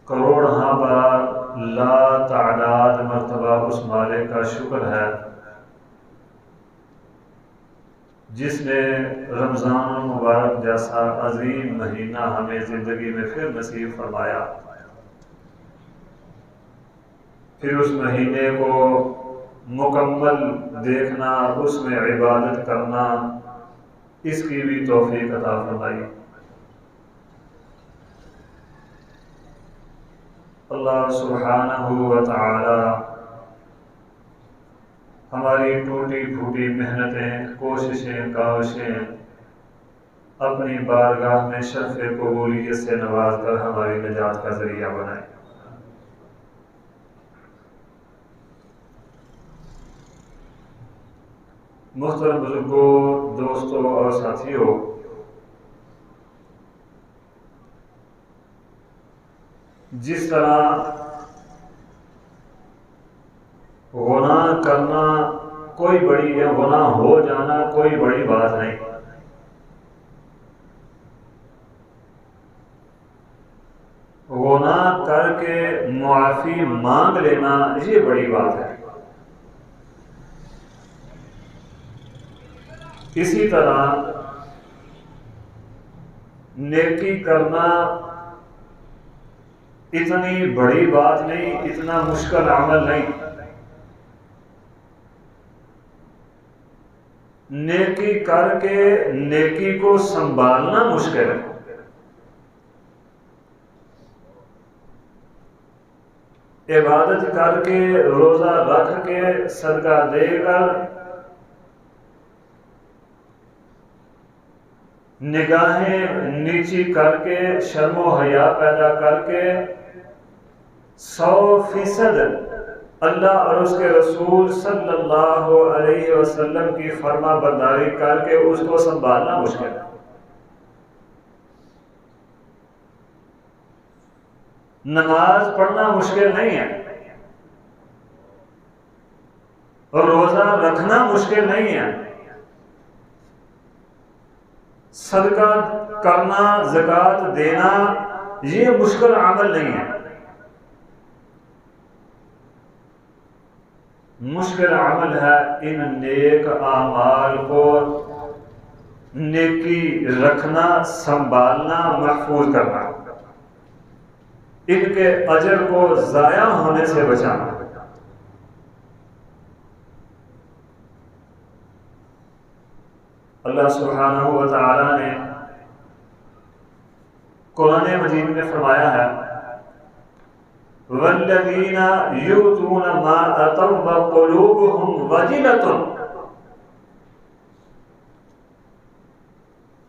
کروڑ بار لا تعداد مرتبہ اس مالک کا شکر ہے جس نے رمضان المبارک جیسا عظیم مہینہ ہمیں زندگی میں پھر نصیب فرمایا، پھر اس مہینے کو مکمل دیکھنا، اس میں عبادت کرنا، اس کی بھی توفیق عطا فرمائی۔ اللہ سبحانہ و تعالی ہماری ٹوٹی پھوٹی محنتیں، کوششیں، کاوشیں اپنی بارگاہ میں شرف قبولیت سے نواز کر ہماری نجات کا ذریعہ بنائے۔ محترم بزرگوں، دوستوں اور ساتھیوں، جس طرح گناہ کرنا کوئی بڑی یا گناہ ہو جانا کوئی بڑی بات نہیں، گناہ کر کے معافی مانگ لینا یہ بڑی بات ہے۔ اسی طرح نیکی کرنا اتنی بڑی بات نہیں، اتنا مشکل عمل نہیں۔ نیکی کر کے نیکی کو سنبھالنا مشکل ہے۔ عبادت کر کے، روزہ رکھ کے، صدقہ دے کر، نگاہیں نیچی کر کے، شرم و حیا پیدا کر کے 100% اللہ اور اس کے رسول صلی اللہ علیہ وسلم کی فرما برداری کر کے اس کو سنبھالنا مشکل ہے۔ نماز پڑھنا مشکل نہیں ہے، اور روزہ رکھنا مشکل نہیں ہے، صدقہ کرنا، زکوٰۃ دینا یہ مشکل عمل نہیں ہے۔ مشکل عمل ہے ان نیک اعمال کو نیکی رکھنا، سنبھالنا، محفوظ کرنا، ان کے اجر کو ضائع ہونے سے بچانا۔ اللہ سبحانہ و تعالی نے قرآن مجید میں فرمایا ہے وَالَّذِينَ يُؤْتُونَ مَا آتَوْا وَقُلُوبُهُمْ وَجِلَةٌ،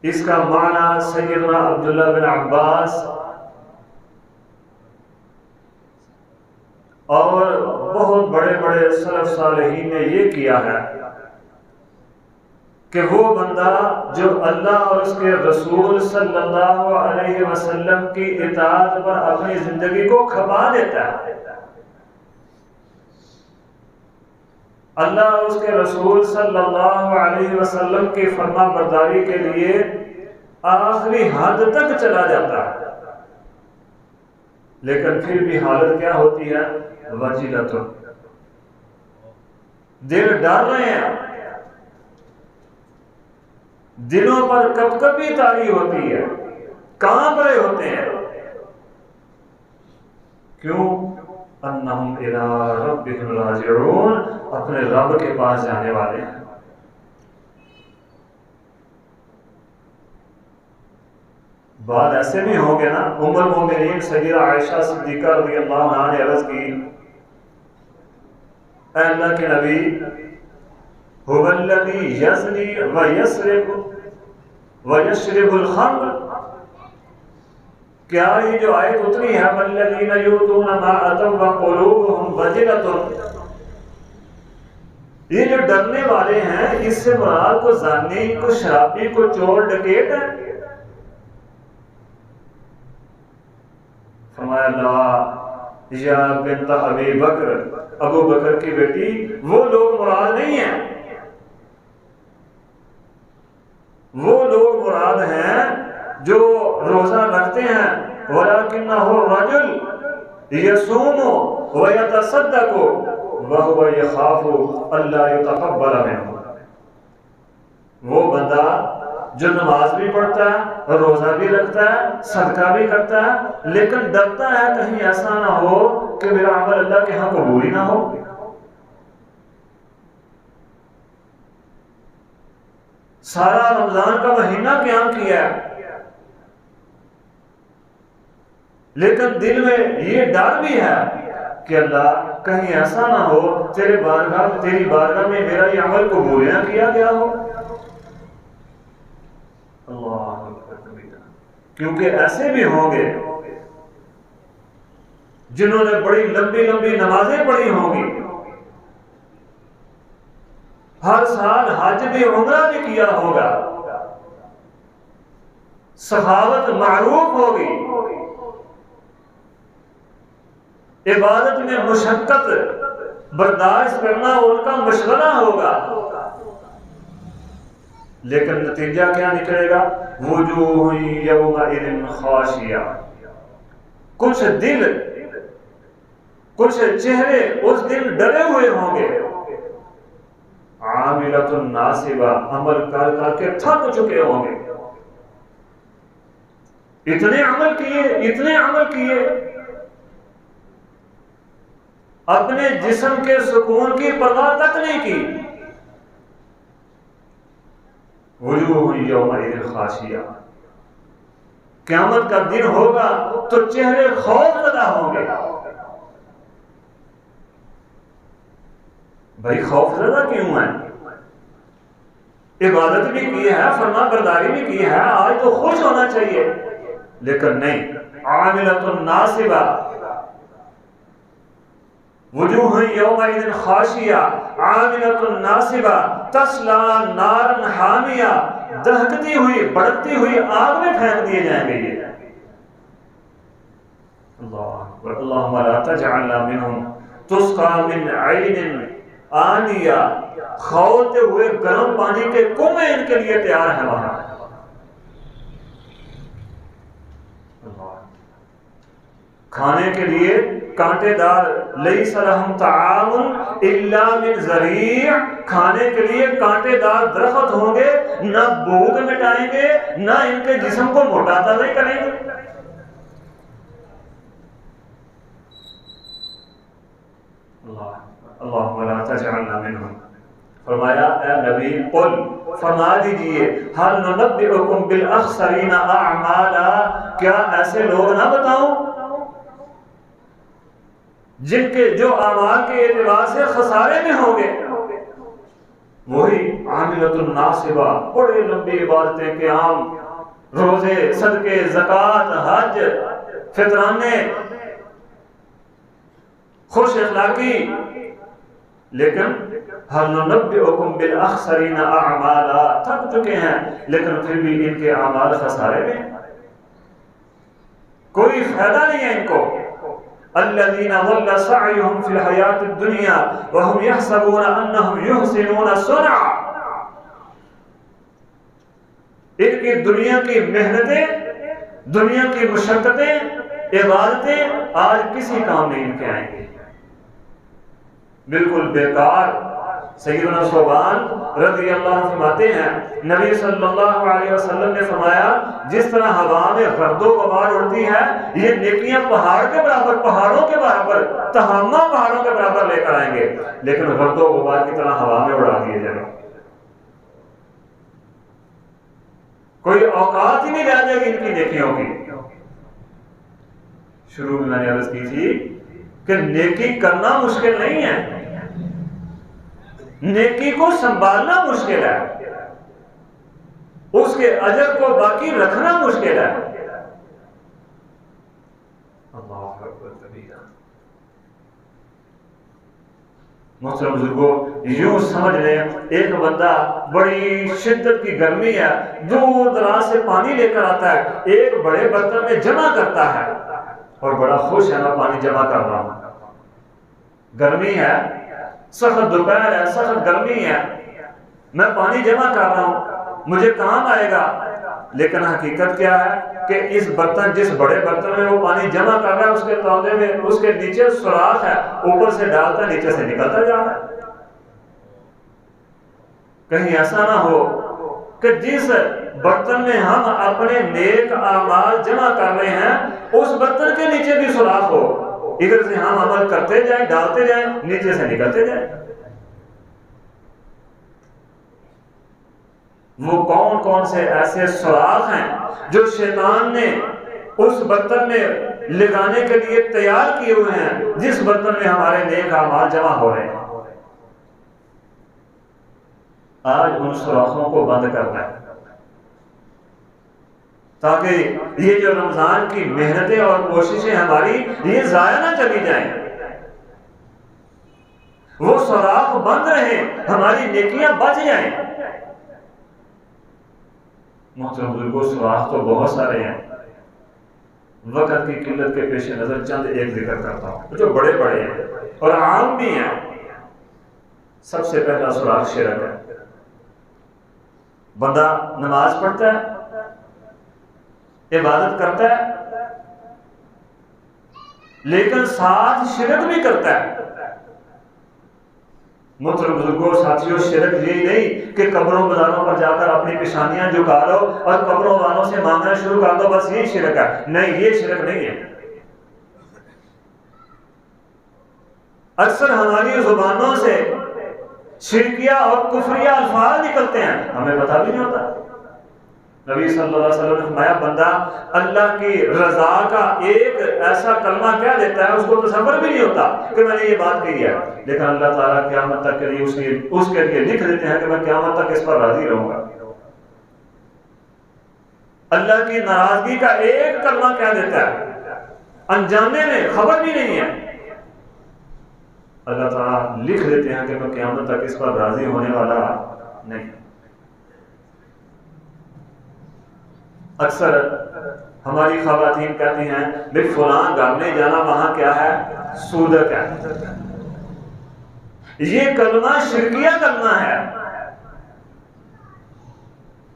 اس کا معنی سیدنا عبداللہ بن عباس اور بہت بڑے بڑے سلف صالحین نے یہ کیا ہے کہ وہ بندہ جو اللہ اور اس کے رسول صلی اللہ علیہ وسلم کی اطاعت پر اپنی زندگی کو کھپا دیتا ہے، اللہ اور اس کے رسول صلی اللہ علیہ وسلم کی فرما برداری کے لیے آخری حد تک چلا جاتا ہے، لیکن پھر بھی حالت کیا ہوتی ہے؟ وجلۃ، دل ڈر رہے ہیں، دلوں پر کب کبھی تاری ہوتی ہے، کانپ رہے ہوتے ہیں۔ کیوں؟ انہم الی ربہم راجعون، اپنے رب کے پاس جانے والے ہیں۔ بعد ایسے بھی ہوں گے نا، ام المومنین سیدہ عائشہ صدیقہ رضی اللہ عنہا نے عرض کی، اے اللہ کے نبی، هو الذی یزنی ویسرق ویشرب الخمر، کیا یہ جو آیت اتری ہے والذین یؤتون ما آتوا وقلوبہم وجلۃ، یہ جو ڈرنے والے ہیں اس سے مراد کو زانی، کو شرابی، کو چور ڈکیٹ ہے؟ فرمایا لا یا بنت ابی بکر، ابو بکر کی بیٹی، وہ لوگ مراد نہیں ہیں، وہ لوگ مراد ہیں جو روزہ رکھتے ہیں، وَلَكِنَّهُ الرَّجُلُ، یصوم ویتصدق وہو یخاف اللہ یتقبل منہ، وہ بندہ جو نماز بھی پڑھتا ہے، روزہ بھی رکھتا ہے، صدقہ بھی کرتا ہے، لیکن ڈرتا ہے کہیں ایسا نہ ہو کہ میرا عمل اللہ کے ہاں قبول ہی نہ ہو۔ سارا رمضان کا مہینہ قیام کیا ہے، لیکن دل میں یہ ڈر بھی ہے کہ اللہ کہیں ایسا نہ ہو تیری بارگاہ میں میرا یہ عمل قبول نہ کیا گیا ہو۔ اللہ اکبر، کیونکہ ایسے بھی ہوں گے جنہوں نے بڑی لمبی لمبی نمازیں پڑھی ہوں گی، ہر سال حج بھی عمرہ بھی کیا ہوگا، سخاوت معروف ہوگی، عبادت میں مشقت برداشت کرنا ان کا مشغلہ ہوگا، لیکن نتیجہ کیا نکلے گا؟ وجوہ یومئذ خاشعہ، کچھ دل، کچھ چہرے اس دن ڈرے ہوئے ہوں گے، عاملۃ ناصبہ، عمل کر کر کے تھک چکے ہوں گے، اتنے عمل کیے، اپنے جسم کے سکون کی پرواہ تک نہیں کی۔ وجوہ یومئذ خاشعہ، قیامت کا دن ہوگا تو چہرے خوف زدہ ہوں گے۔ بھائی خوف زدہ کیوں ہے؟ عبادت بھی کی ہے، فرما برداری بھی کی ہے، آج تو خوش ہونا چاہیے، لیکن نہیں، عاملۃ ناصبہ، وجوہ یومئذ خاشعہ عاملۃ ناصبہ تصلی نارا حامیہ، دہکتی ہوئی بڑکتی ہوئی آگ میں پھینک دیے جائیں گے یہ۔ اللہم لا تجعلنا منہم تسقى من عین آنیہ، کھولتے ہوئے گرم پانی کے کنویں ان کے لیے تیار ہیں وہاں۔ کھانے کے لیے کانٹے دار، لیس لہم طعام الا من ضریع، کھانے کے لیے کانٹے دار درخت ہوں گے، نہ بھوک مٹائیں گے، نہ ان کے جسم کو موٹا تازہ کریں گے۔ اللہم لا تجعلنا منہم، فرمایا اے نبی قل، فرما دیجئے، هل ننبئکم بالاخسرین اعمالا، کیا ایسے لوگ نہ بتاؤں جن کے جو اعمال کے اعتبار سے خسارے میں ہوں گے؟ وہی عاملۃ ناصبہ، بڑے لمبی عبادتیں، قیام، روزے، صدقے، زکوٰۃ، حج، فطرانے، خوش اخلاقی، لیکن هل ننبئکم بالاخسرین اعمالا، تھک چکے ہیں لیکن پھر بھی ان کے اعمال خسارے میں، کوئی فائدہ نہیں ہے ان کو۔ الذین ضل سعیہم فی الحیاۃ الدنیا وہم یحسبون انہم یحسنون صنعا، ان کی دنیا کی محنتیں، دنیا کی مشقتیں، عبادتیں آج کسی کام نہیں ان کے آئیں گے، بالکل بیکار۔ سیدنا ثوبان رضی اللہ عنہ فرماتے ہیں نبی صلی اللہ علیہ وسلم نے فرمایا جس طرح ہوا میں گرد و غبار اڑتی ہے یہ نیکیاں پہاڑ کے برابر، پہاڑوں کے برابر، تہامہ پہاڑوں کے برابر لے کر آئیں گے، لیکن گرد و غبار کی طرح ہوا میں اڑا دیے جائیں گے، کوئی اوقات ہی نہیں رہ جائے گی ان کی نیکیوں کی۔ شروع میں نے عرض کی تھی کہ نیکی کرنا مشکل نہیں ہے، نیکی کو سنبھالنا مشکل ہے، اس کے اجر کو باقی رکھنا مشکل ہے۔ اللہ اکبر کبیرہ۔ محترم بزرگوں، یوں سمجھ لیں ایک بندہ بڑی شدت کی گرمی ہے، دور دراز سے پانی لے کر آتا ہے، ایک بڑے برتن میں جمع کرتا ہے اور بڑا خوش ہے میں پانی جمع کر رہا ہوں، گرمی ہے، سخت دوپہر ہے، سخت گرمی ہے، میں پانی جمع کر رہا ہوں، مجھے کام آئے گا، لیکن حقیقت کیا ہے کہ اس برتن، جس بڑے برتن میں وہ پانی جمع کر رہا ہے، اس کے تودے میں اس کے نیچے سوراخ ہے، اوپر سے ڈالتا ہے، نیچے سے نکلتا جا رہا ہے۔ کہیں ایسا نہ ہو کہ جس برتن میں ہم اپنے نیک اعمال جمع کر رہے ہیں اس برتن کے نیچے بھی سوراخ ہو، ادھر سے ہم عمل کرتے جائیں، ڈالتے جائیں، نیچے سے نکلتے جائیں۔ وہ کون کون سے ایسے سوراخ ہیں جو شیطان نے اس برتن میں لگانے کے لیے تیار کیے ہوئے ہیں جس برتن میں ہمارے نیک اعمال جمع ہو رہے ہیں۔ آج ان سوراخوں کو بند کرنا ہے تاکہ یہ جو رمضان کی محنتیں اور کوششیں ہماری یہ ضائع نہ چلی جائیں، وہ سوراخ بند رہیں، ہماری نیکیاں بچ جائیں۔ محترم بزرگوں، سوراخ تو بہت سارے ہیں، وقت کی قلت کے پیش نظر چند ایک ذکر کرتا ہوں جو بڑے بڑے ہیں اور عام بھی ہیں۔ سب سے پہلا سوراخ شرک ہے۔ بندہ نماز پڑھتا ہے، عبادت کرتا ہے، لیکن ساتھ شرک بھی کرتا ہے۔ محترم بزرگوں، ساتھیوں، شرک یہی نہیں کہ قبروں بازاروں پر جا کر اپنی پیشانیاں جھکا لو اور قبروں والوں سے مانگنا شروع کر دو، بس یہی شرک ہے۔ نہیں، یہ شرک نہیں ہے۔ اکثر ہماری زبانوں سے شرکیہ اور کفریہ الفاظ نکلتے ہیں، ہمیں پتہ بھی نہیں ہوتا۔ نبی صلی اللہ علیہ وسلم نے فرمایا، بندہ اللہ کی رضا کا ایک ایسا کلمہ کہہ دیتا ہے، اس کو تصور بھی نہیں ہوتا کہ میں نے یہ بات کہی ہے، لیکن اللہ تعالیٰ قیامت تک کے لیے اس کے لیے لکھ دیتے ہیں کہ میں قیامت تک اس پر راضی رہوں گا۔ اللہ کی ناراضگی کا ایک کلمہ کہہ دیتا ہے، انجانے میں خبر بھی نہیں ہے، اللہ تعالیٰ لکھ دیتے ہیں کہ میں قیامت تک اس پر راضی ہونے والا نہیں۔ اکثر ہماری خواتین کہتی ہیں بھئی فلاں گھر میں جانا، وہاں کیا ہے؟ سودک ہے۔ یہ کلمہ شرکیہ کلمہ ہے۔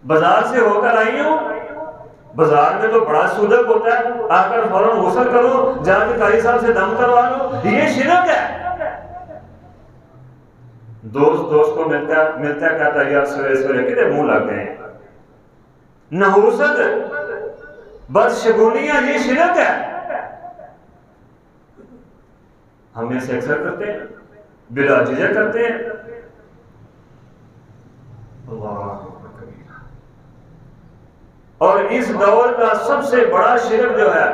بازار سے ہو کر آئی ہوں، بازار میں تو بڑا سودک ہوتا ہے، آ کر فوراً غسل کرو، جا کے قاری صاحب سے دم کروا لو، یہ شرک ہے۔ دوست کو ملتا ہے، کہتا ہے یار سویرے سویرے کتنے منہ لگ گئے ہیں۔ نحوست، بدشگونیاں، یہ شرک ہے۔ ہم میں سے اکثر کرتے ہیں، بلا جھجک کرتے ہیں۔ اللہ، اور اس دور کا سب سے بڑا شرک جو ہے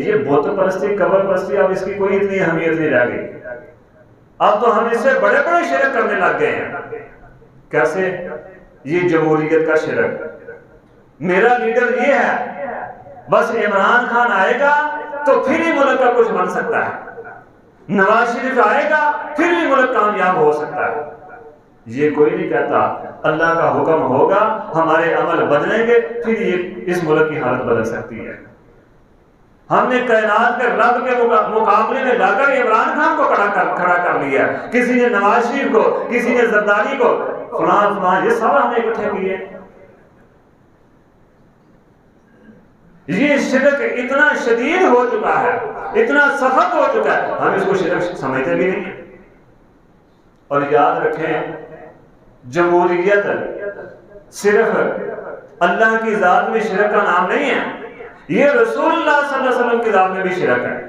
یہ بت پرستی، قبر پرستی، اب اس کی کوئی اتنی اہمیت نہیں رہ گئی۔ اب تو ہم اس سے بڑے بڑے شرک کرنے لگ گئے ہیں۔ کیسے؟ یہ جمہوریت کا شرک، میرا لیڈر یہ ہے، بس عمران خان آئے گا تو پھر ہی ملک کا کچھ بن سکتا ہے، نواز شریف آئے گا پھر ہی ملک کامیاب ہو سکتا ہے۔ یہ کوئی نہیں کہتا اللہ کا حکم ہوگا، ہمارے عمل بدلیں گے، پھر یہ اس ملک کی حالت بدل سکتی ہے۔ ہم نے کائنات کے رب کے مقابلے میں لا کر عمران خان کو کھڑا کر لیا، کسی نے نواز شریف کو، کسی نے زرداری کو، فلاں یہ سب ہم نے اکٹھے کیے۔ یہ شرک اتنا شدید ہو چکا ہے، اتنا سخت ہو چکا ہے، ہم اس کو شرک سمجھتے بھی نہیں۔ اور یاد رکھیں، جمہوریت صرف اللہ کی ذات میں شرک کا نام نہیں ہے، یہ رسول اللہ صلی اللہ علیہ وسلم کی ذات میں بھی شرک ہے۔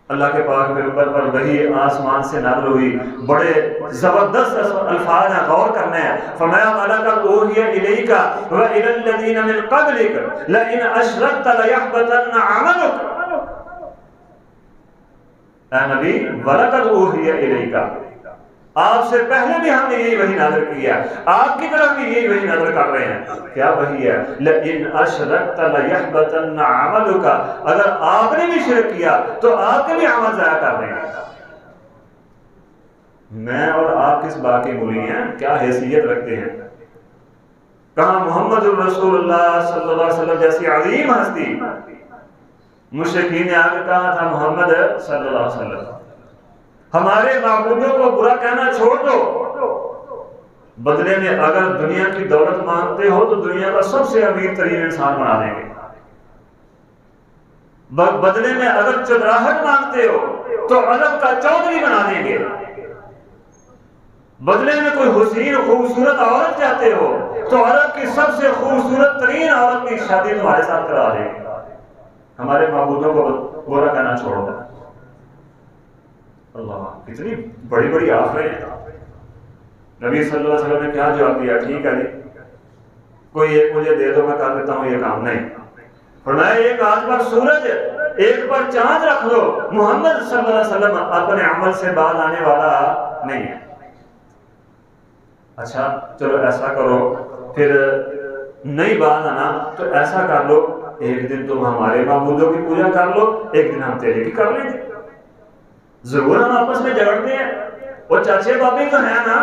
اللہ کے پاک پیغمبر پر وحی آسمان سے نازل ہوئی، بڑے زبردست الفاظ ہیں، غور کرنے ہیں۔ فرمایا وَلَقَدْ أُوحِيَ إِلَيْكَ وَإِلَى الَّذِينَ مِن قَبْلِكَ لَئِنْ أَشْرَكْتَ لَيَحْبَطَنَّ عَمَلُكَ۔ اے نبی، وَلَقَدْ أُوحِيَ إِلَيْكَ، آپ سے پہلے بھی ہم نے یہی وحی نازل کیا، آپ کی طرف بھی یہی وحی نازل کر رہے ہیں۔ کیا وحی ہے؟ لَئِنْ أَشْرَكْتَ لَيَحْبَطَنَّ عَمَلُكَ، اگر آپ نے بھی شرک کیا تو آپ کے بھی عمل ضائع کر دیں گے۔ میں اور آپ کس بات کے ملی ہیں؟ کیا حیثیت رکھتے ہیں؟ کہاں محمد الرسول اللہ صلی اللہ علیہ وسلم جیسی عظیم ہستی، مشرکین نے آگے کہا تھا محمد صلی اللہ علیہ وسلم ہمارے معبودوں کو برا کہنا چھوڑ دو، بدلے میں اگر دنیا کی دولت مانگتے ہو تو دنیا کا سب سے امیر ترین انسان بنا دیں گے. بدلے میں اگر چودراہٹ مانگتے ہو تو عرب کا چودھری بنا دیں گے. بدلے میں کوئی حسین خوبصورت عورت چاہتے ہو تو عرب کی سب سے خوبصورت ترین عورت کی شادی تمہارے ساتھ کرا دیں گے. ہمارے معبودوں کو برا کہنا چھوڑ دیں. اللہ، کتنی بڑی بڑی آفریں ہیں. نبی صلی اللہ علیہ وسلم نے کیا جواب دیا؟ ٹھیک ہے جی، کوئی ایک مجھے دے دو، میں کر دیتا ہوں یہ کام. نہیں، فرمایا ایک ہاتھ پر سورج ایک پر چاند رکھ دو، محمد صلی اللہ علیہ وسلم اپنے عمل سے باز آنے والا نہیں ہے. اچھا چلو ایسا کرو، پھر نہیں باز آنا تو ایسا کر لو، ایک دن تم ہمارے معبودوں کی پوجا کر لو، ایک دن ہم تیرے کی کر لیں گے. ضرور ہم آپس میں جھگڑتے ہیں، وہ چاچے بابے تو ہیں نا.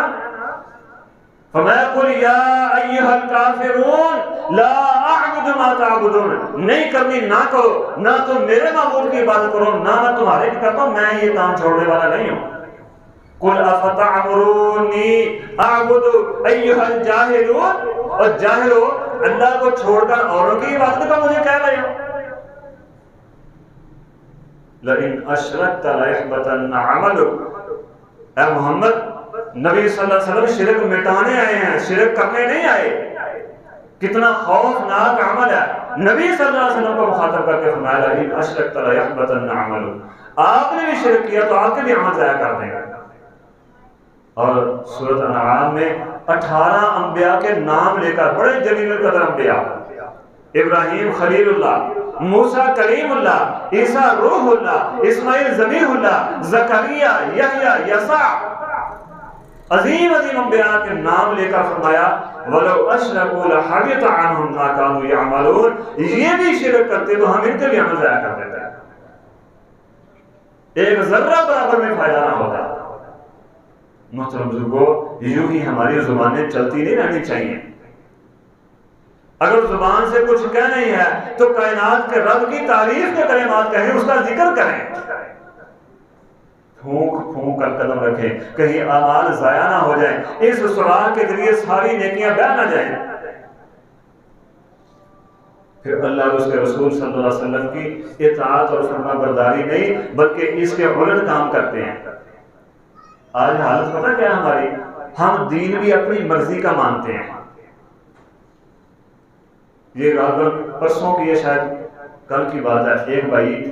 فرمایا قل یا ایھا الکافرون لا اعبد ما تعبدون، نہیں کرنی نہ کرو، نہ تم میرے معبود کی عبادت کرو نہ میں تمہارے کی کرتا ہوں، میں یہ کام چھوڑنے والا نہیں ہوں. قل افتعمرونی اعبد ایھا الجاہلون، اور جاہلو اللہ کو چھوڑ کر اوروں کی عبادت کا مجھے کہہ رہے ہو. لئن اشرکت لیحبطن عملک، اے محمد نبی صلی اللہ علیہ وسلم شرک مٹانے آئے ہیں، شرک کرنے نہیں آئے. کتنا خوفناک عمل ہے. نبی صلی اللہ علیہ وسلم کو مخاطب کر کے فرمایا لئن اشرکت لیحبطن عملک، آپ نے بھی شرک کیا تو آپ کے بھی عمل ضائع کر دیں گے. اور سورۃ انعام میں 18 انبیاء کے نام لے کر، بڑے جلیل القدر انبیاء، ابراہیم خلیل اللہ، موسیٰ کلیم اللہ، عیسیٰ روح اللہ، اسماعیل ذبیح اللہ، زکریا، یحییٰ، یسع، عظیم عظیم انبیاء کے نام لے کر فرمایا وَلَوْ أَشْرَكُوا لَحَبِطَ عَنْهُمْ مَا كَانُوا يَعْمَلُونَ، یہ بھی شرک کرتے تو ہم ان کے بھی عمل ضائع کر دیتے ہیں، ایک ذرہ برابر میں فائدہ نہ ہوتا. محترم بزرگوں، یوں ہی ہماری زبانیں چلتی نہیں رہنی چاہیے. اگر زبان سے کچھ کہنا ہی ہے تو کائنات کے رب کی تعریف کے کلمات کہیں، اس کا ذکر کریں. پھونک پھونک کر قدم رکھیں، کہیں اعمال ضائع نہ ہو جائیں، اس سراغ کے ذریعے ساری نیکیاں بہ نہ جائیں. پھر اللہ اور اس کے رسول صلی اللہ علیہ وسلم کی اطاعت اور فرما برداری نہیں بلکہ اس کے الٹ کام کرتے ہیں. آج حالت پتہ کیا ہے ہماری؟ ہم دین بھی اپنی مرضی کا مانتے ہیں. یہ رات پرسوں کی ہے، شاید کل کی بات ہے، ایک بھائی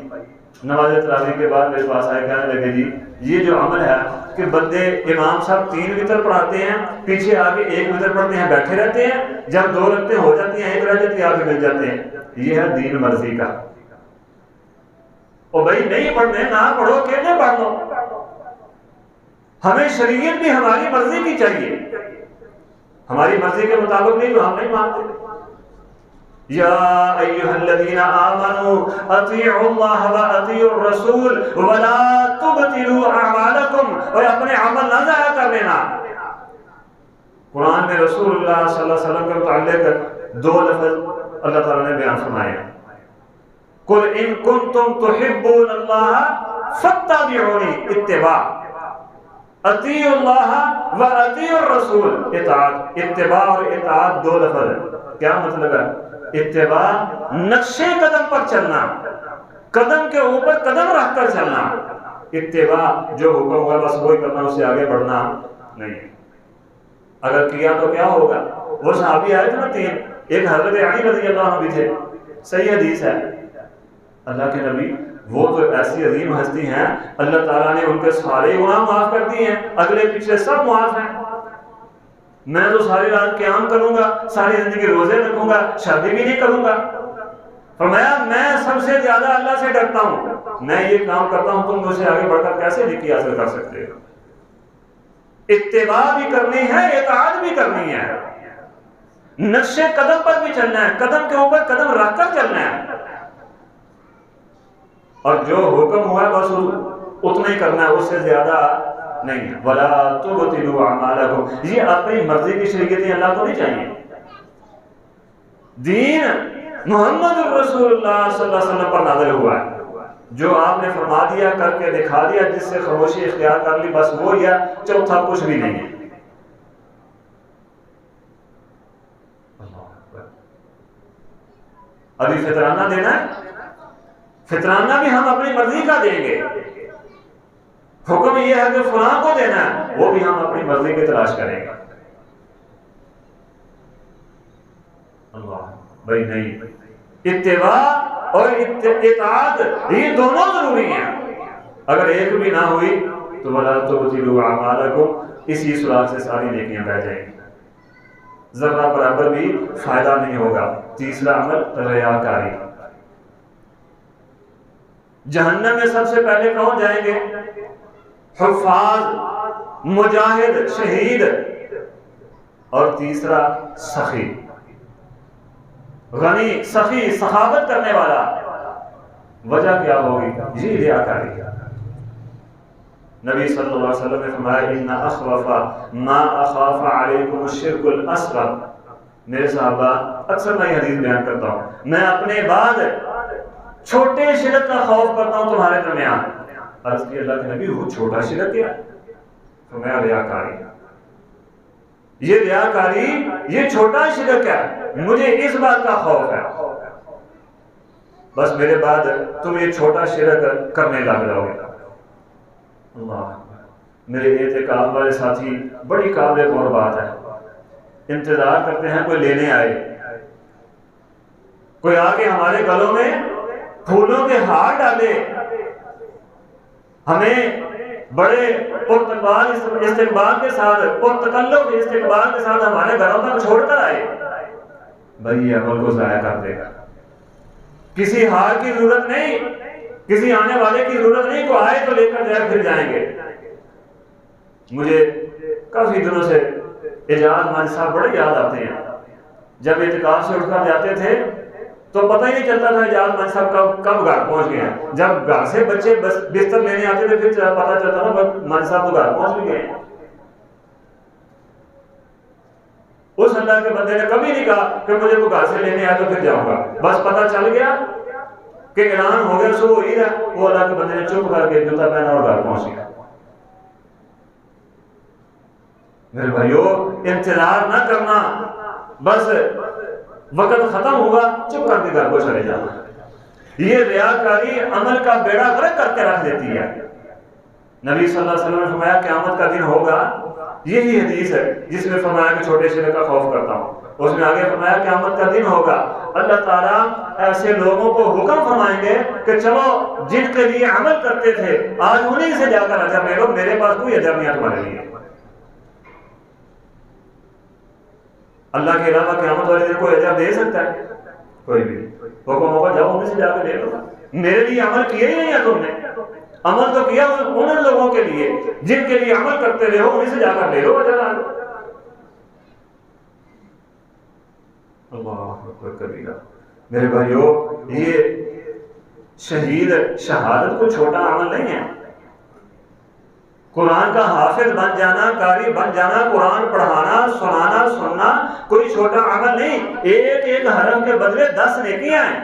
نماز تراویح کے بعد میرے پاس آئے، کہنے لگے جی یہ جو عمل ہے کہ بندے امام صاحب 3 وتر پڑھاتے ہیں، پیچھے آگے 1 وتر پڑھتے ہیں، بیٹھے رہتے ہیں، جب 2 رکعتیں ہو جاتی ہیں 1 رہ جاتی ہے، آگے مل جاتے ہیں، یہ ہے دین مرضی کا. اور بھائی نہیں پڑھنے نہ پڑھو، اکیلے پڑھ لو. ہمیں شریعت بھی ہماری مرضی کی چاہیے، ہماری مرضی کے مطابق نہیں تو ہم نہیں مانتے. یا ایھا الذین آمنوا اطیعوا اللہ واطیعوا الرسول ولا تبطلوا اعمالکم، اور اپنے عمل نہ ضائع کر لینا. قرآن میں رسول اللہ صلی اللہ علیہ وسلم کے متعلق 2 لفظ اللہ تعالیٰ نے بیان فرمائے ہیں. قل ان کنتم تحبون اللہ فاتبعونی، اتباع، اطیعوا اللہ و اطیعوا الرسول، اطاعت. اتباع اور اطاعت 2 لفظ ہیں. کیا مطلب ہے؟ اتباع نقشے قدم پر چلنا، قدم کے اوپر قدم رکھ کر چلنا. اتباع جو حکم ہوگا بس وہی کرنا، اس سے آگے بڑھنا نہیں. اگر کیا تو کیا ہوگا؟ وہ صحابی آئے تھے نا 3، ایک حضرت علی رضی اللہ عنہ بھی تھے، صحیح حدیث ہے. اللہ کے نبی وہ تو ایسی عظیم ہستی ہیں، اللہ تعالیٰ نے ان کے سارے گناہ معاف کر دیے ہیں، اگلے پچھلے سب معاف ہیں. میں تو ساری رات قیام کروں گا، ساری زندگی روزے رکھوں گا، شادی بھی نہیں کروں گا. فرمایا میں سب سے زیادہ اللہ سے ڈرتا ہوں، میں یہ کام کرتا ہوں، تم مجھ سے آگے بڑھ کر کیسے نیکی حاصل کر سکتے ہو؟ اتباع بھی کرنی ہے، اطاعت بھی کرنی ہے، نقشے قدم پر بھی چلنا ہے، قدم کے اوپر قدم رکھ کر چلنا ہے. اور جو حکم ہوا ہے بس اتنا ہی کرنا ہے، اس سے زیادہ نہیں. ولا تبطلوا اعمالکم، یہ اپنی مرضی کی شریعتیں اللہ کو نہیں چاہیے. دین محمد الرسول اللہ صلی اللہ علیہ وسلم پر نازل ہوا ہے، جو آپ نے فرما دیا کر کے دکھا دیا، جس سے خاموشی اختیار کر لی بس وہ ہے. چوتھا کچھ بھی نہیں ہے. ابھی فطرانہ دینا ہے، فطرانہ بھی ہم اپنی مرضی کا دیں گے. حکم یہ ہے کہ فلاں کو دینا ہے، وہ بھی ہم اپنی مرضی کی تلاش کریں گے. اللہ بھائی نہیں، اتباع اور اطاعت یہ دونوں ضروری ہیں. اگر ایک بھی نہ ہوئی تو وَلَا تُبْطِلُوا أَعْمَالَكُمْ، اسی سراغ سے ساری نیکیاں بہ جائیں گی، ذرہ برابر بھی فائدہ نہیں ہوگا. تیسرا عمل ریاکاری. جہنم میں سب سے پہلے کون جائیں گے؟ حفاظ، مجاہد، شہید. اور تیسرا سخی، غنی، سخی، سخاوت کرنے والا. وجہ کیا ہوگی؟ یہ ریاکاری. نبی صلی اللہ علیہ وسلم نے فرمایا ان اخوف ما اخاف علیکم الشرک الاصغر. میرے صحابہ اکثر میں یہ حدیث بیان کرتا ہوں، میں اپنے بعد چھوٹے شرک کا خوف کرتا ہوں تمہارے درمیان. عرض کی اللہ کے نبی وہ چھوٹا شرک کیا؟ فرمایا ریاکاری. یہ ریاکاری، یہ چھوٹا شرک ہے، مجھے اس بات کا خوف ہے بس میرے بعد تم یہ چھوٹا شرک کرنے لگ جاؤ گے. اللہ میرے اعتکاف والے ساتھی بڑی قابل غور بات ہے، انتظار کرتے ہیں کوئی لینے آئے، کوئی آ کے ہمارے گلوں میں پھولوں کے ہار ڈالے، ہمیں بڑے پرتقال استقبال کے ساتھ، پرتکلف استقبال کے ساتھ ہمارے گھروں تک چھوڑ کر آئے. بھائی یہ عمل کو ضائع کر دے گا. کسی ہار کی ضرورت نہیں، کسی آنے والے کی ضرورت نہیں، کو آئے تو لے کر جائے پھر جائیں گے. مجھے کافی دنوں سے اعجاز ماجد صاحب بڑے یاد آتے ہیں. جب اعتکاف سے اٹھ کر جاتے تھے تو پتہ ہی نہیں چلتا تھا اعجاز ماجد صاحب کب گھر پہنچ گئے ہیں. جب گھر سے بچے بستر لینے آتے تھے پھر پتہ چلتا تھا ماجد صاحب تو گھر پہنچ بھی گئے ہیں. اس اللہ کے بندے نے کبھی نہیں کہا کہ مجھے وہ گھر سے لینے آیا تو پھر جاؤں گا. بس پتہ چل گیا کہ اعلان ہو گیا صبح عید ہے، وہ اللہ کے بندے نے چپ کر کے جوتا پہنا اور گھر پہنچ گیا. میرے بھائیو انتظار نہ کرنا، بس وقت ختم ہوگا چپ کر کے گھر کو چلے جانا. یہ ریاکاری عمل کا بیڑا غرق کر کے رکھ دیتی ہے. نبی صلی اللہ علیہ وسلم نے فرمایا قیامت کا دن ہوگا، یہی حدیث ہے جس میں فرمایا کہ چھوٹے شرک کا خوف کرتا ہوں. اس میں آگے فرمایا قیامت کا دن ہوگا، اللہ تعالیٰ ایسے لوگوں کو حکم فرمائیں گے کہ چلو جن کے لیے عمل کرتے تھے آج انہیں سے جا کر اجر لے لو، میرے پاس کوئی اجر نہیں ہے تمہارے لیے. اللہ کے علاوہ قیامت والے دن کوئی اجر دے سکتا ہے؟ کوئی بھی. حکم ہوگا جاؤ انہیں سے جا کے لے لو، میرے لیے عمل کیا ہی نہیں ہے تم نے. عمل تو کیا ان لوگوں کے لیے جن کے لیے عمل کرتے رہے ہو، انہیں سے جا کر لے لو اجر آ لو. اللہ اکبر کبیرہ. میرے بھائیو یہ شہید شہادت کو چھوٹا عمل نہیں ہے. قرآن کا حافظ بن جانا، قاری بن جانا، قرآن پڑھانا، سنانا، سننا کوئی چھوٹا عمل نہیں. ایک ایک حرف کے بدلے 10 نیکیاں ہیں.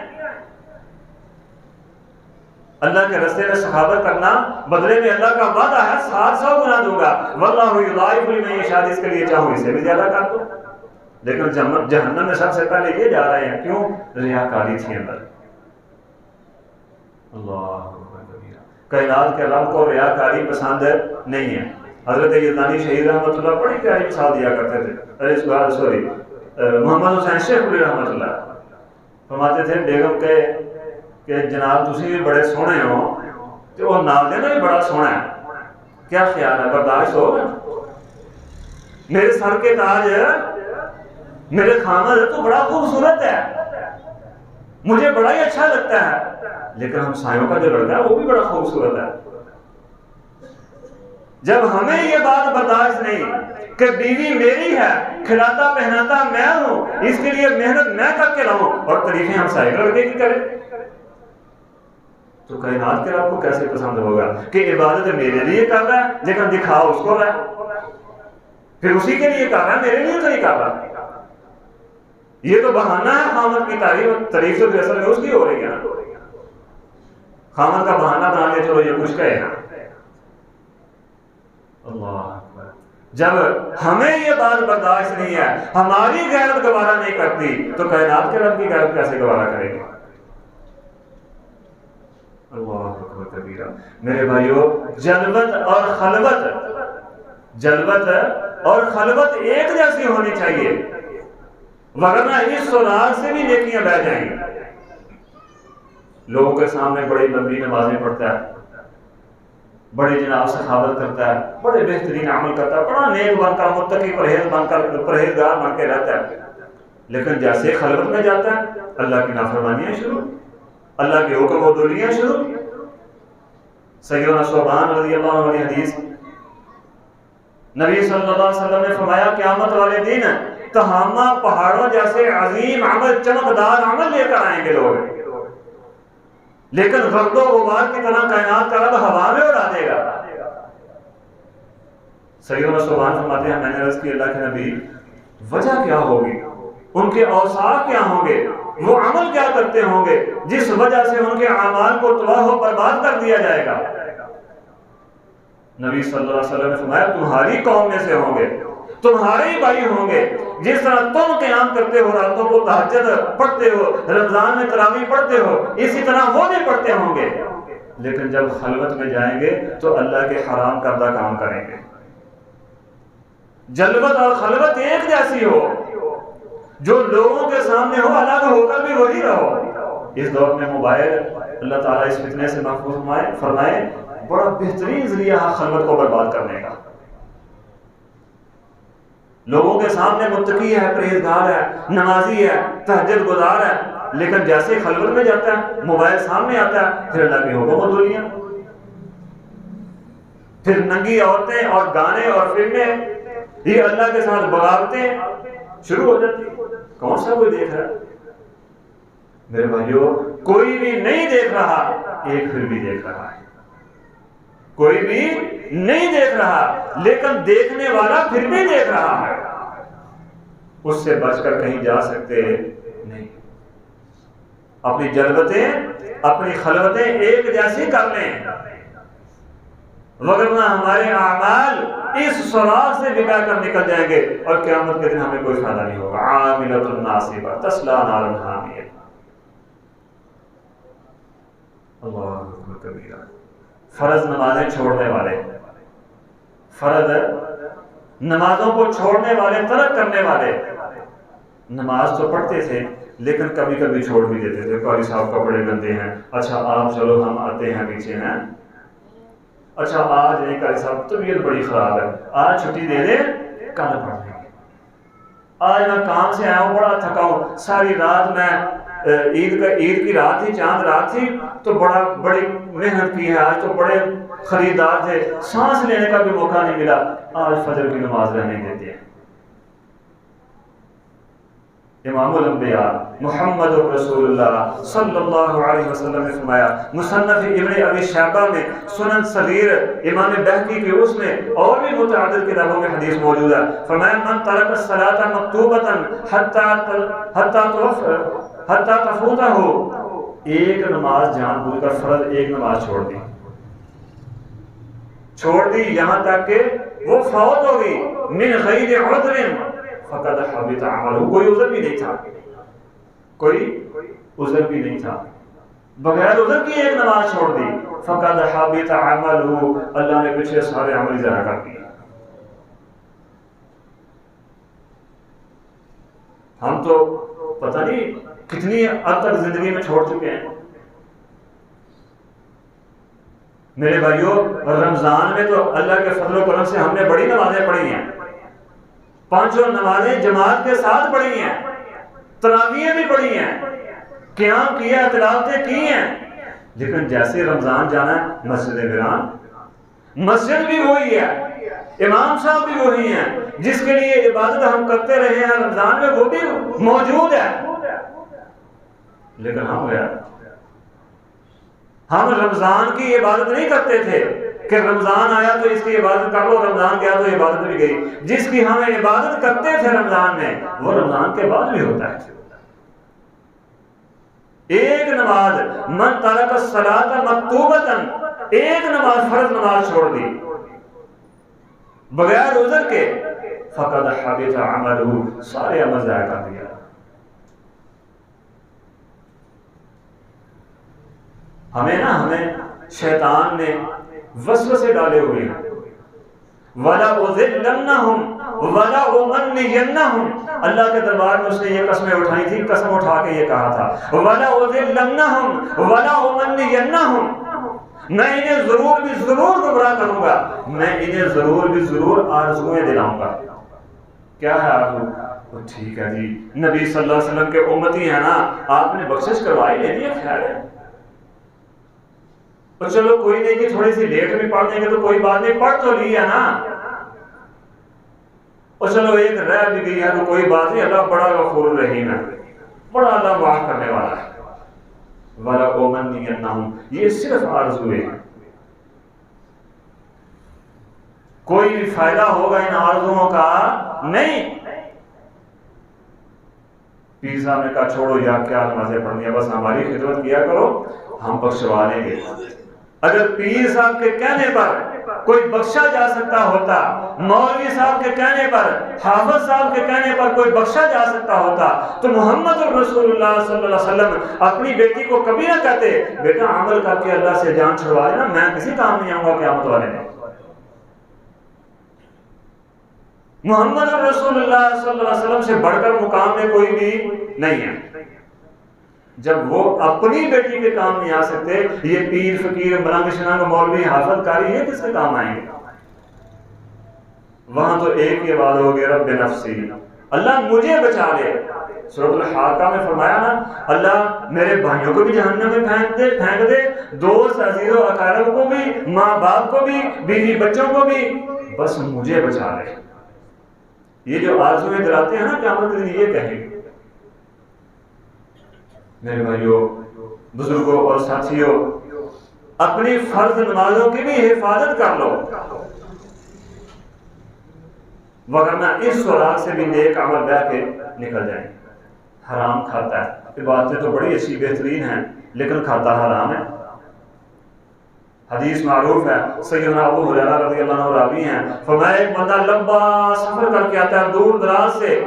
اللہ کے راستے میں سخاوت کرنا بدلے میں اللہ کا وعدہ ہے 700 گنا دوں گا. واللہ یضاعف لمن یشاء، اس کے لیے چاہوں اسے بھی زیادہ کر دو. لیکن جہنم میں سب سے پہلے یہ جا رہے ہیں، کیوں؟ ریاکاری تھی اندر. اللہ کائنات کے رب کو ریاکاری پسند نہیں ہے. حضرت یزدانی شہید رحمۃ اللہ بڑی پیاری مثال دیا کرتے تھے. محمد حسین شیخ علی رحمۃ اللہ فرماتے تھے بیگم کے کہ جناب تسی بھی بڑے سونے ہو تو وہ نال دینا بھی بڑا سونا ہے، کیا خیال ہے برداشت ہوگا؟ میرے سر کے تاج میرے خامد تو بڑا خوبصورت ہے، مجھے بڑا ہی اچھا لگتا ہے، لیکن ہم سائیوں کا جو لڑکا ہے وہ بھی بڑا خوبصورت ہے. جب ہمیں یہ بات برداشت نہیں کہ بیوی میری ہے، کھلاتا پہناتا میں ہوں، اس کے لیے محنت میں کر کے رہوں، اور تعریفیں ہم سائے لڑکے کی کریں، تو کائنات کے رب کو کیسے پسند ہوگا کہ عبادت میرے لیے کر رہا ہے لیکن دکھاؤ اس کو رہا ہے، پھر اسی کے لیے کر رہا ہے، میرے لیے تو نہیں کر رہا. یہ تو بہانہ ہے خامد کی تعریف تو اصل میں اس کی ہو رہی ہے نا. خامد کا بہانہ بنا لیا چلو یہ کچھ کہے نا. اللہ جب ہمیں یہ بات برداشت نہیں ہے، ہماری غیرت گوارا نہیں کرتی، تو کائنات کے رب کی غیرت کیسے گوارا کرے گی؟ اللہ اکبر کبیرہ۔ میرے بھائیو، جلوت اور خلوت ایک جیسی ہونی چاہیے، ورنہ اس سراغ سے بھی نیکیاں بہ جائیں گی۔ لوگوں کے سامنے بڑی لمبی نمازیں پڑھتا ہے، بڑے جناب سخاوت کرتا ہے، بڑے بہترین عمل کرتا ہے، بڑا نیک بن کر متقی پرہیزگار بن کے رہتا ہے، لیکن جیسے خلوت میں جاتا ہے اللہ کی نافرمانیاں شروع، اللہ کے حکم و دولیاں شروع۔ سیدنا صوبان رضی اللہ عنہ کی حدیث، نبی صلی اللہ علیہ وسلم نے فرمایا قیامت والے دن تہامہ پہاڑوں جیسے عظیم عمل، چمکدار عمل لے کر آئیں گے لوگ، لیکن گرد و غبار کی طرح کائنات کا رب ہوا میں اڑا دے گا۔ سیدنا صوبان فرماتے ہیں میں نے عرض کی اللہ کے نبی وجہ کیا ہوگی، ان کے اوصاف کیا ہوں گے، وہ عمل کیا کرتے ہوں گے جس وجہ سے ان کے اعمال کو تباہ و برباد کر دیا جائے گا؟ نبی صلی اللہ علیہ وسلم نے فرمایا تمہاری قوم میں سے ہوں گے، تمہارے ہی بھائی ہوں گے، جس طرح تم قیام کرتے ہو، راتوں کو تہجد پڑھتے ہو، رمضان میں تراویح پڑھتے ہو، اسی طرح وہ بھی پڑھتے ہوں گے، لیکن جب خلوت میں جائیں گے تو اللہ کے حرام کردہ کام کریں گے۔ جلوت اور خلوت ایک جیسی ہو، جو لوگوں کے سامنے ہو الگ ہو کر بھی وہی رہو۔ اس دور میں موبائل، اللہ تعالیٰ اس فتنے سے محفوظ فرمائے، بڑا بہترین ذریعہ ہے خلوت کو برباد کرنے کا۔ لوگوں کے سامنے متقی ہے، پرہیزگار ہے، نمازی ہے، تہجد گزار ہے، لیکن جیسے خلوت میں جاتا ہے موبائل سامنے آتا ہے، پھر اللہ کے حکم و دولیاں، پھر ننگی عورتیں اور گانے اور فلمیں، یہ اللہ کے ساتھ بغاوتیں شروع ہو جاتی۔ کون سا کوئی دیکھ رہا ہے؟ میرے بھائیو، کوئی بھی نہیں دیکھ رہا، ایک پھر بھی دیکھ رہا ہے، کوئی بھی نہیں دیکھ رہا لیکن دیکھنے والا پھر بھی دیکھ رہا ہے، اس سے بچ کر کہیں جا سکتے نہیں۔ اپنی جلوتیں، اپنی خلوتیں ایک جیسی کر لیں، وگرنہ ہمارے اعمال اس سراغ سے بگا کر نکل جائیں گے اور قیامت کے دن ہمیں کوئی فائدہ نہیں ہوگا۔ عاملۃ ناصبہ تصلی نارا حامیہ۔ اللہ اکبر کبیرہ۔ فرض نمازیں چھوڑنے والے، فرض نمازوں کو چھوڑنے والے، ترک کرنے والے، نماز تو پڑھتے تھے لیکن کبھی کبھی چھوڑ بھی دیتے تھے۔ قاری صاحب کپڑے گندے ہیں، اچھا آپ چلو ہم آتے ہیں پیچھے ہیں، اچھا آج نہیں قاری صاحب طبیعت بڑی خراب ہے، آج چھٹی دے دے، کل پڑھ لیں گے، آج میں کام سے آیا ہوں بڑا تھکا ہوں، ساری رات میں عید کی رات تھی، چاند رات تھی تو بڑی محنت کی ہے، آج تو بڑے خریدار تھے، سانس لینے کا بھی موقع نہیں ملا، آج فجر کی نماز رہنے دیتے ہیں۔ امام الانبیاء محمد رسول اللہ صلی اللہ علیہ وسلم نے فرمایا، مصنف ابن ابی شیبہ میں، سنن صغیر امام بہقی کے اس میں اور بھی متعدد کتابوں میں حدیث موجود ہے، فرمایا من ترک الصلاۃ مکتوبۃ حتی تفوتہ، ایک نماز جان بوجھ کر فرض ایک نماز چھوڑ دی یہاں تک کہ وہ فوت ہو گئی، من غیر عذر فقد حبط عملہ، کوئی عذر بھی نہیں تھا، کوئی عذر بھی نہیں تھا، بغیر عذر کی ایک نماز چھوڑ دی، فقد حبط عملہ، اللہ نے پیچھے سارے عمل ضائع کر دیے۔ ہم تو پتہ نہیں کتنی حد تک زندگی میں چھوڑ چکے ہیں۔ میرے بھائیوں، رمضان میں تو اللہ کے فضل و کرم سے ہم نے بڑی نمازیں پڑھی ہیں، پانچوں نمازیں جماعت کے ساتھ پڑھی ہیں، تراویحیں بھی پڑھی ہیں، قیام کیا، تلاوتیں کی ہیں، لیکن جیسے رمضان جانا ہے مسجد ویران، مسجد بھی وہی ہے، امام صاحب بھی وہی ہیں، جس کے لیے عبادت ہم کرتے رہے ہیں رمضان میں وہ بھی موجود ہے، لیکن ہم رمضان کی عبادت نہیں کرتے تھے کہ رمضان آیا تو اس کی عبادت کر لو، رمضان گیا تو عبادت بھی گئی، جس کی ہم عبادت کرتے تھے رمضان میں وہ رمضان کے بعد بھی ہوتا ہے۔ ایک نماز، من ترک الصلاۃ مکتوبۃ، ایک نماز فرض نماز چھوڑ دی، بغیر عذر کے فقد حبط عملہ، سارے عمل ضائع کر دیا۔ ہمیں شیطان نے وسوسے ڈالے ہوئے ہیں۔ وَلَأُذِلَّنَّهُمْ وَلَأُمَنِّيَنَّهُمْ، اللہ کے دربار میں اس نے یہ قسمیں اٹھائی تھی، قسم اٹھا کے یہ کہا تھا وَلَأُذِلَّنَّهُمْ وَلَأُمَنِّيَنَّهُمْ، میں انہیں ضرور بھی ضرور گمراہ کروں گا، میں انہیں ضرور بھی ضرور آرزوئیں دلاؤں گا۔ کیا ہے آرزو؟ ٹھیک ہے جی، نبی صلی اللہ علیہ وسلم کے امتی ہیں نا، آپ نے بخشش کروائی لینی ہے، خیر ہے، تو چلو کوئی نہیں کہ تھوڑی سی لیٹ بھی پڑھ دیں گے تو کوئی بات نہیں، پڑھ تو لی ہے نا، اور چلو ایک رہ بھی گئی ہے تو کوئی بات نہیں، اللہ بڑا غفور رحیم ہے، بڑا اللہ معاف کرنے والا ہے۔ وَلَأُمَنِّيَنَّهُمْ، یہ صرف آرزو ہے، کوئی بھی فائدہ ہوگا ان آرزوؤں کا نہیں۔ پیر صاحب نے کہا چھوڑو یا کیا نمازیں پڑھنی ہے، بس ہماری خدمت کیا کرو، ہم بخشوا لیں گے۔ اگر پیر صاحب کے کہنے پر کوئی بخشا جا سکتا ہوتا، مولوی صاحب کے کہنے پر، حافظ صاحب کے کہنے پر کوئی بخشا جا سکتا ہوتا، تو محمد رسول اللہ صلی اللہ علیہ وسلم اپنی بیٹی کو کبھی نہ کہتے بیٹا عمل کر کے اللہ سے جان چھڑوا لینا، میں کسی کام نہیں آؤں گا قیامت والے دن۔ محمد رسول اللہ صلی اللہ علیہ وسلم سے بڑھ کر مقام میں کوئی بھی نہیں ہے۔ جب وہ اپنی بیٹی کے کام نہیں آ سکتے، یہ پیر فقیر ملنگ شننگ مولوی حافظ قاری یہ کس کے کام آئیں گے؟ وہاں تو ایک ہی بات ہوگی، رب نفسی، اللہ مجھے بچا لے۔ سورۃ الحاقہ میں فرمایا نا، اللہ میرے بھائیوں کو بھی جہنم میں پھینک دے، دوست عزیز و اقارب کو بھی، ماں باپ کو بھی، بیوی بچوں کو بھی، بس مجھے بچا لے۔ یہ جو آرزویں دلاتے ہیں نا قیامت کے دن، یہ کہیں میرے بھائیوں بزرگوں اور ساتھیوں، اپنی فرض نمازوں کی بھی حفاظت کر لو، ورنہ اس سوراخ سے بھی نیک عمل بہ کے نکل جائیں۔ حرام کھاتا ہے، یہ باتیں تو بڑی اچھی بہترین ہیں لیکن کھاتا حرام ہے۔ حدیث معروف ہے، سیدنا ابو ہریرہ رضی اللہ عنہ راوی ہیں، فرمایا ایک بندہ لمبا سفر کر کے آتا ہے دور دراز سے،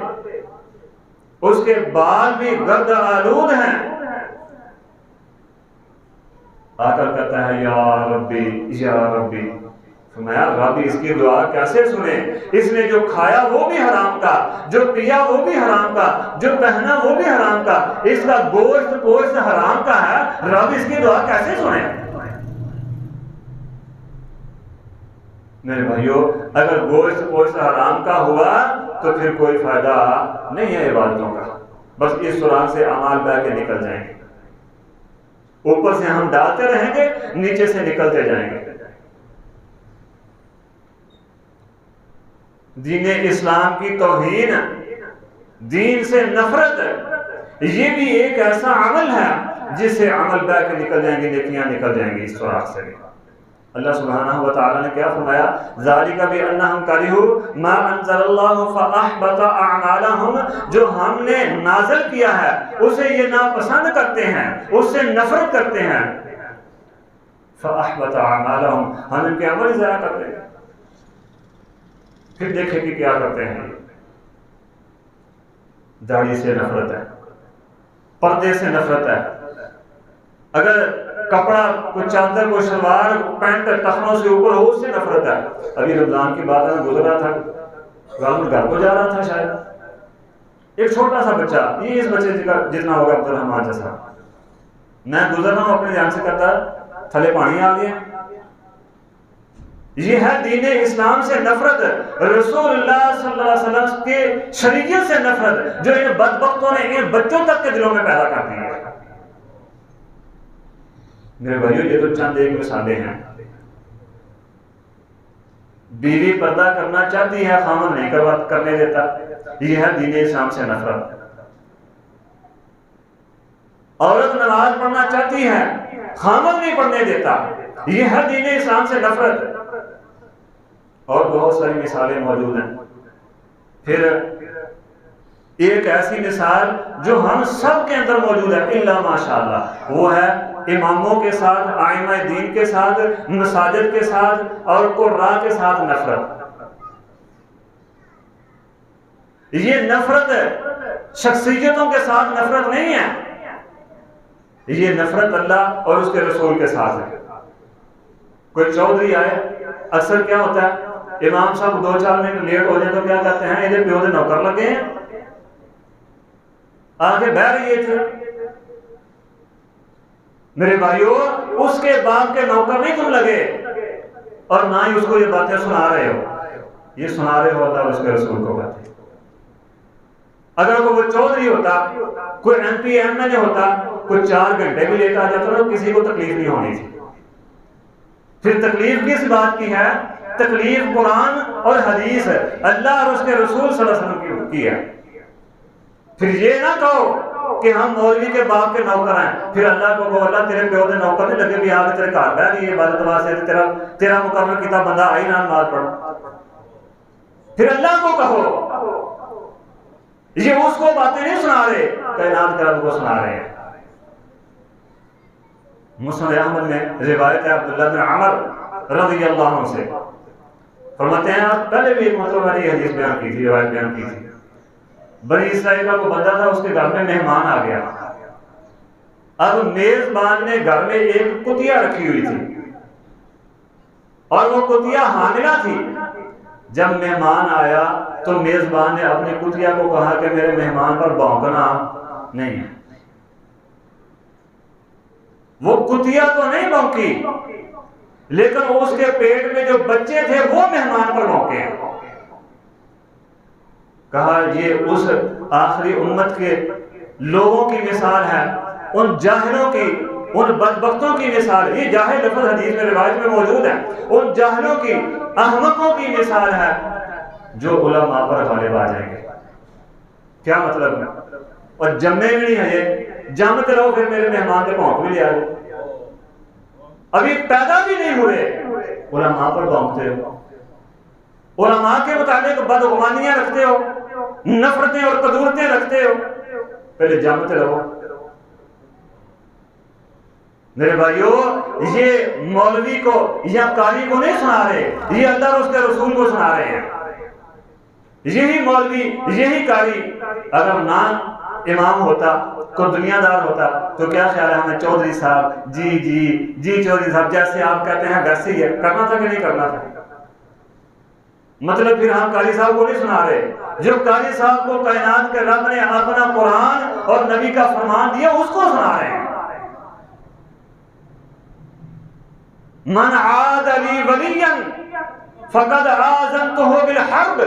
اس کے بال بھی گرد آلود ہیں، آ کر کہتا ہے یا ربی یا ربی، فرمایا ربی اس کی دعا کیسے سنے؟ اس نے جو کھایا وہ بھی حرام کا، جو پیا وہ بھی حرام کا، جو پہنا وہ بھی حرام کا، اس کا گوشت حرام کا ہے، رب اس کی دعا کیسے سنے؟ میرے بھائیوں اگر گوشت حرام کا ہوا تو پھر کوئی فائدہ نہیں ہے عبادتوں کا، بس اس سوراخ سے اعمال بہ کے نکل جائیں گے، اوپر سے ہم ڈالتے رہیں گے، نیچے سے نکلتے جائیں گے۔ دین اسلام کی توہین، دین سے نفرت، یہ بھی ایک ایسا عمل ہے جس سے عمل بہ کے نکل جائیں گے، نیکیاں نکل جائیں گی اس سوراخ سے بھی۔ اللہ سبحانہ وتعالی نے کیا فرمایا؟ ذالک بأنہم کرہوا ما انزل اللہ فاحبط اعمالہم، جو ہم نے نازل کیا ہے اسے یہ ناپسند کرتے ہیں، اس سے نفرت کرتے ہیں، فاحبط اعمالہم، ہم ان کے عمل ضائع کرتے ہیں۔ پھر دیکھیں کہ کیا کرتے ہیں، داڑھی سے نفرت ہے، پردے سے نفرت ہے، اگر کپڑا کوئی چادر کوئی شلوار پینٹ ٹخنوں سے اوپر ہو اس سے نفرت ہے۔ ابھی رمضان کی بات میں گزر رہا تھا، گھر کو جا رہا تھا، شاید ایک چھوٹا سا بچہ، یہ اس بچے جتنا ہوگا عبد الرحمان جیسا، میں گزر رہا ہوں اپنے دھیان سے کرتا تھلے پانی آ گیا۔ یہ ہے دین اسلام سے نفرت، رسول اللہ صلی اللہ علیہ وسلم کے شریعت سے نفرت، جو ان بدبختوں نے ان بچوں تک کے دلوں میں پیدا کر دی ہے۔ میرے بھائیوں یہ تو چند ایک مثالیں ہیں۔ بیوی پردہ کرنا چاہتی ہے، خامن نہیں کرنے دیتا، یہ ہے دین اسلام سے نفرت۔ عورت نماز پڑھنا چاہتی ہے، خامن نہیں پڑھنے دیتا، یہ ہے دین اسلام سے نفرت۔ اور بہت ساری مثالیں موجود ہیں۔ پھر ایک ایسی مثال جو ہم سب کے اندر موجود ہے الا ماشاءاللہ، وہ ہے اماموں کے ساتھ، ائمہ دین کے ساتھ، مساجد کے ساتھ اور قراء کے ساتھ نفرت۔ یہ نفرت شخصیتوں کے ساتھ نفرت نہیں ہے، یہ نفرت اللہ اور اس کے رسول کے ساتھ ہے۔ کوئی چودھری آئے، اکثر کیا ہوتا ہے امام صاحب 2-4 منٹ لیٹ ہو جائے تو کیا کہتے ہیں ادھر پیو دے نوکر لگے ہیں، آگے بہ رہی تھے۔ میرے بھائیو، اس کے باپ کے نوکر نہیں تم لگے، اور نہ ہی اس کو یہ باتیں سنا رہے ہو، یہ سنا رہے ہو اللہ اور اس کے رسول کو باتیں۔ اگر کوئی چودھری ہوتا، کوئی M P M L A ہوتا، کوئی 4 گھنٹے بھی لیٹ آ جاتا تو کسی کو تکلیف نہیں ہونی تھی۔ پھر تکلیف کس بات کی ہے؟ تکلیف قرآن اور حدیث ہے، اللہ اور اس کے رسول صلی اللہ علیہ وسلم کی ہے۔ پھر یہ نہ کہو کہ ہم مولوی کے باپ کے نوکر ہیں، پھر اللہ کو کہو اللہ تیرے پیو دے نوکر نہیں لگے بھی آگے تیرے گھر بیٹھ گئی عبادت واسطے تیرا مقرر کیتا بندہ آئی نہ نماز پڑھ۔ پھر اللہ کو کہو، یہ اس کو باتیں نہیں سنا رہے، کائنات کے رب کو سنا رہے ہیں۔ مسند احمد میں روایت ہے عبداللہ بن عمر رضی اللہ عنہ سے، فرماتے ہیں آپ پہلے بھی ایک مرتبہ والی حدیث بیان کی تھی، روایت بیان کی تھی۔ بنی اسرائیل کا کوئی بندہ تھا، اس کے گھر میں مہمان آ گیا۔ اب میزبان نے گھر میں ایک کتیا رکھی ہوئی تھی اور وہ کتیا حاملہ تھی۔ جب مہمان آیا تو میزبان نے اپنی کتیا کو کہا کہ میرے مہمان پر بھونکنا نہیں ہے۔ وہ کتیا تو نہیں بھونکی، لیکن اس کے پیٹ میں جو بچے تھے وہ مہمان پر بھونکے ہیں۔ کہا یہ اس آخری امت کے لوگوں کی مثال ہے، ان جاہلوں کی، ان بدبختوں کی مثال۔ یہ جاہل لفظ حدیث میں روایت میں موجود ہے، ان جاہلوں کی، احمقوں کی مثال ہے جو علماء پر غالب آ جائیں گے۔ کیا مطلب ہے؟ اور جمے بھی نہیں ہے، یہ جامتے رہو پھر میرے مہمان کے بھونک بھی لے آئے، ابھی پیدا بھی نہیں ہوئے علماء پر بھونکتے ہو، علماء کے متعلق بدگمانیاں رکھتے ہو، نفرتیں اور قدورتیں رکھتے ہو، پہلے جامتے رہو۔ میرے بھائیو، یہ مولوی کو یا قاری کو نہیں سنا رہے، یہ اللہ اور اس کے رسول کو سنا رہے ہیں۔ یہی مولوی، یہی قاری اگر نہ امام ہوتا، کوئی دنیا دار ہوتا تو کیا خیال ہے ہمیں چودھری صاحب جی چودھری صاحب جیسے آپ کہتے ہیں ویسے ہی ہے، کرنا تھا کہ نہیں کرنا تھا؟ مطلب پھر ہم قاری صاحب کو نہیں سنا رہے، جو قاری صاحب کو کائنات کے رب نے اپنا قرآن اور نبی کا فرمان دیا اس کو سنا رہے ہیں۔ من عاد لی ولیا فقد آذنتہ بالحرب،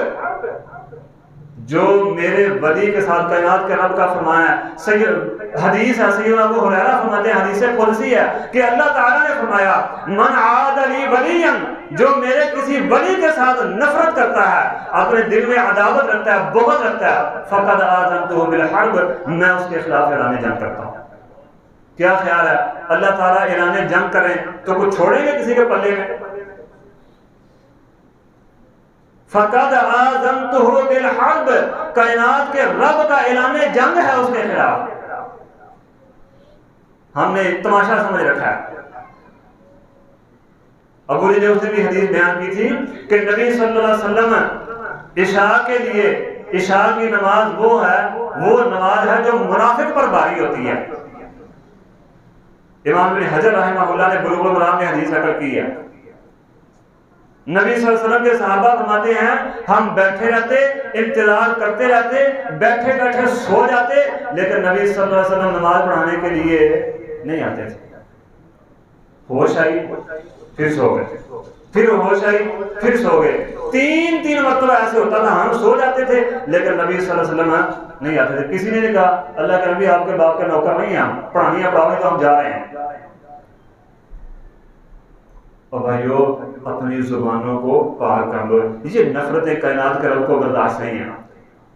جو میرے ولی کے ساتھ، کائنات کے رب کا فرمان ہے، حدیث ہے، سیدنا ابو ہریرہ فرماتے ہیں، حدیث قدسی ہے کہ اللہ تعالیٰ نے فرمایا من عاد لی ولیا، جو میرے کسی ولی کے ساتھ نفرت کرتا ہے، اپنے دل میں عداوت رکھتا ہے، بغض رکھتا ہے، فقد آذنتہ بالحرب، میں اس کے خلاف اعلان جنگ کرتا ہوں۔ کیا خیال ہے اللہ تعالیٰ اعلان جنگ کریں تو کچھ چھوڑیں گے کسی کے پلے میں؟ فقد آذنتہ بالحرب، کائنات کے رب کا اعلان جنگ ہے اس کے خلاف۔ ہم نے تماشا سمجھ رکھا ہے۔ ابو نے اس نے بھی حدیث بیان کی تھی کہ نبی صلی اللہ علیہ وسلم عشاء کے لیے، عشاء کی نماز وہ ہے، وہ نماز ہے جو منافق پر بھاری ہوتی ہے۔ امام ابن حجر رحمہ اللہ نے بلوغ المرام میں حدیث نقل کی ہے۔ نبی صلی اللہ علیہ وسلم کے صحابہ فرماتے ہیں ہم بیٹھے رہتے، انتظار کرتے رہتے، بیٹھے بیٹھے سو جاتے، لیکن نبی صلی اللہ علیہ وسلم نماز پڑھانے کے لیے نہیں آتے تھے۔ ہوش آئی پھر سو گئے، پھر ہوش آئی پھر سو گئے، تین مرتبہ ایسے ہوتا تھا، ہم سو جاتے تھے لیکن نبی صلی اللہ علیہ وسلم نہیں آتے تھے۔ کسی نے کہا اللہ کے نبی آپ کے باپ کے نوکر نہیں ہیں، ہم پڑھانی ہے پڑھانے تو ہم جا رہے ہیں۔ اور بھائیو اپنی زبانوں کو پاک کر لو، یہ نفرتیں کائنات کے رب کو برداشت نہیں ہے،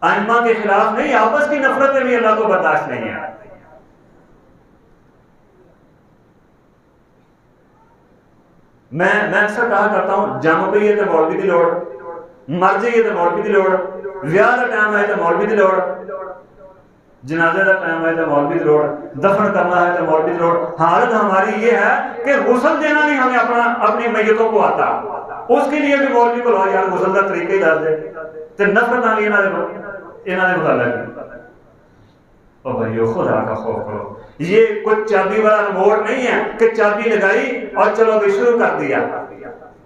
ائمہ کے خلاف نہیں، آپس کی نفرتیں بھی اللہ کو برداشت نہیں ہے۔ میں اکثر کہا کرتا ہوں جام پہ یہ تو مولوی دی لوڑ، مر جائیے تو مولوی دی لوڑ، ویاہ کا ٹائم ہے تو مولوی دی لوڑ، جنازے کا ٹائم ہے تو مولوی دی لوڑ، دفن کرنا ہے تو مولوی دی لوڑ۔ حالت ہماری یہ ہے کہ غسل دینا نہیں ہمیں اپنی میتوں کو آتا، اس کے لیے بھی مولوی کو لاؤ یار غسل کا طریقہ ہی دس دے، تو نفرت آ گئی نہ انہوں نے مطالعہ اور بھائیو خدا کا خوف کرو. یہ کوئی چابی والا ریموٹ نہیں ہے کہ چابی لگائی اور چلو بھی شروع کر دیا.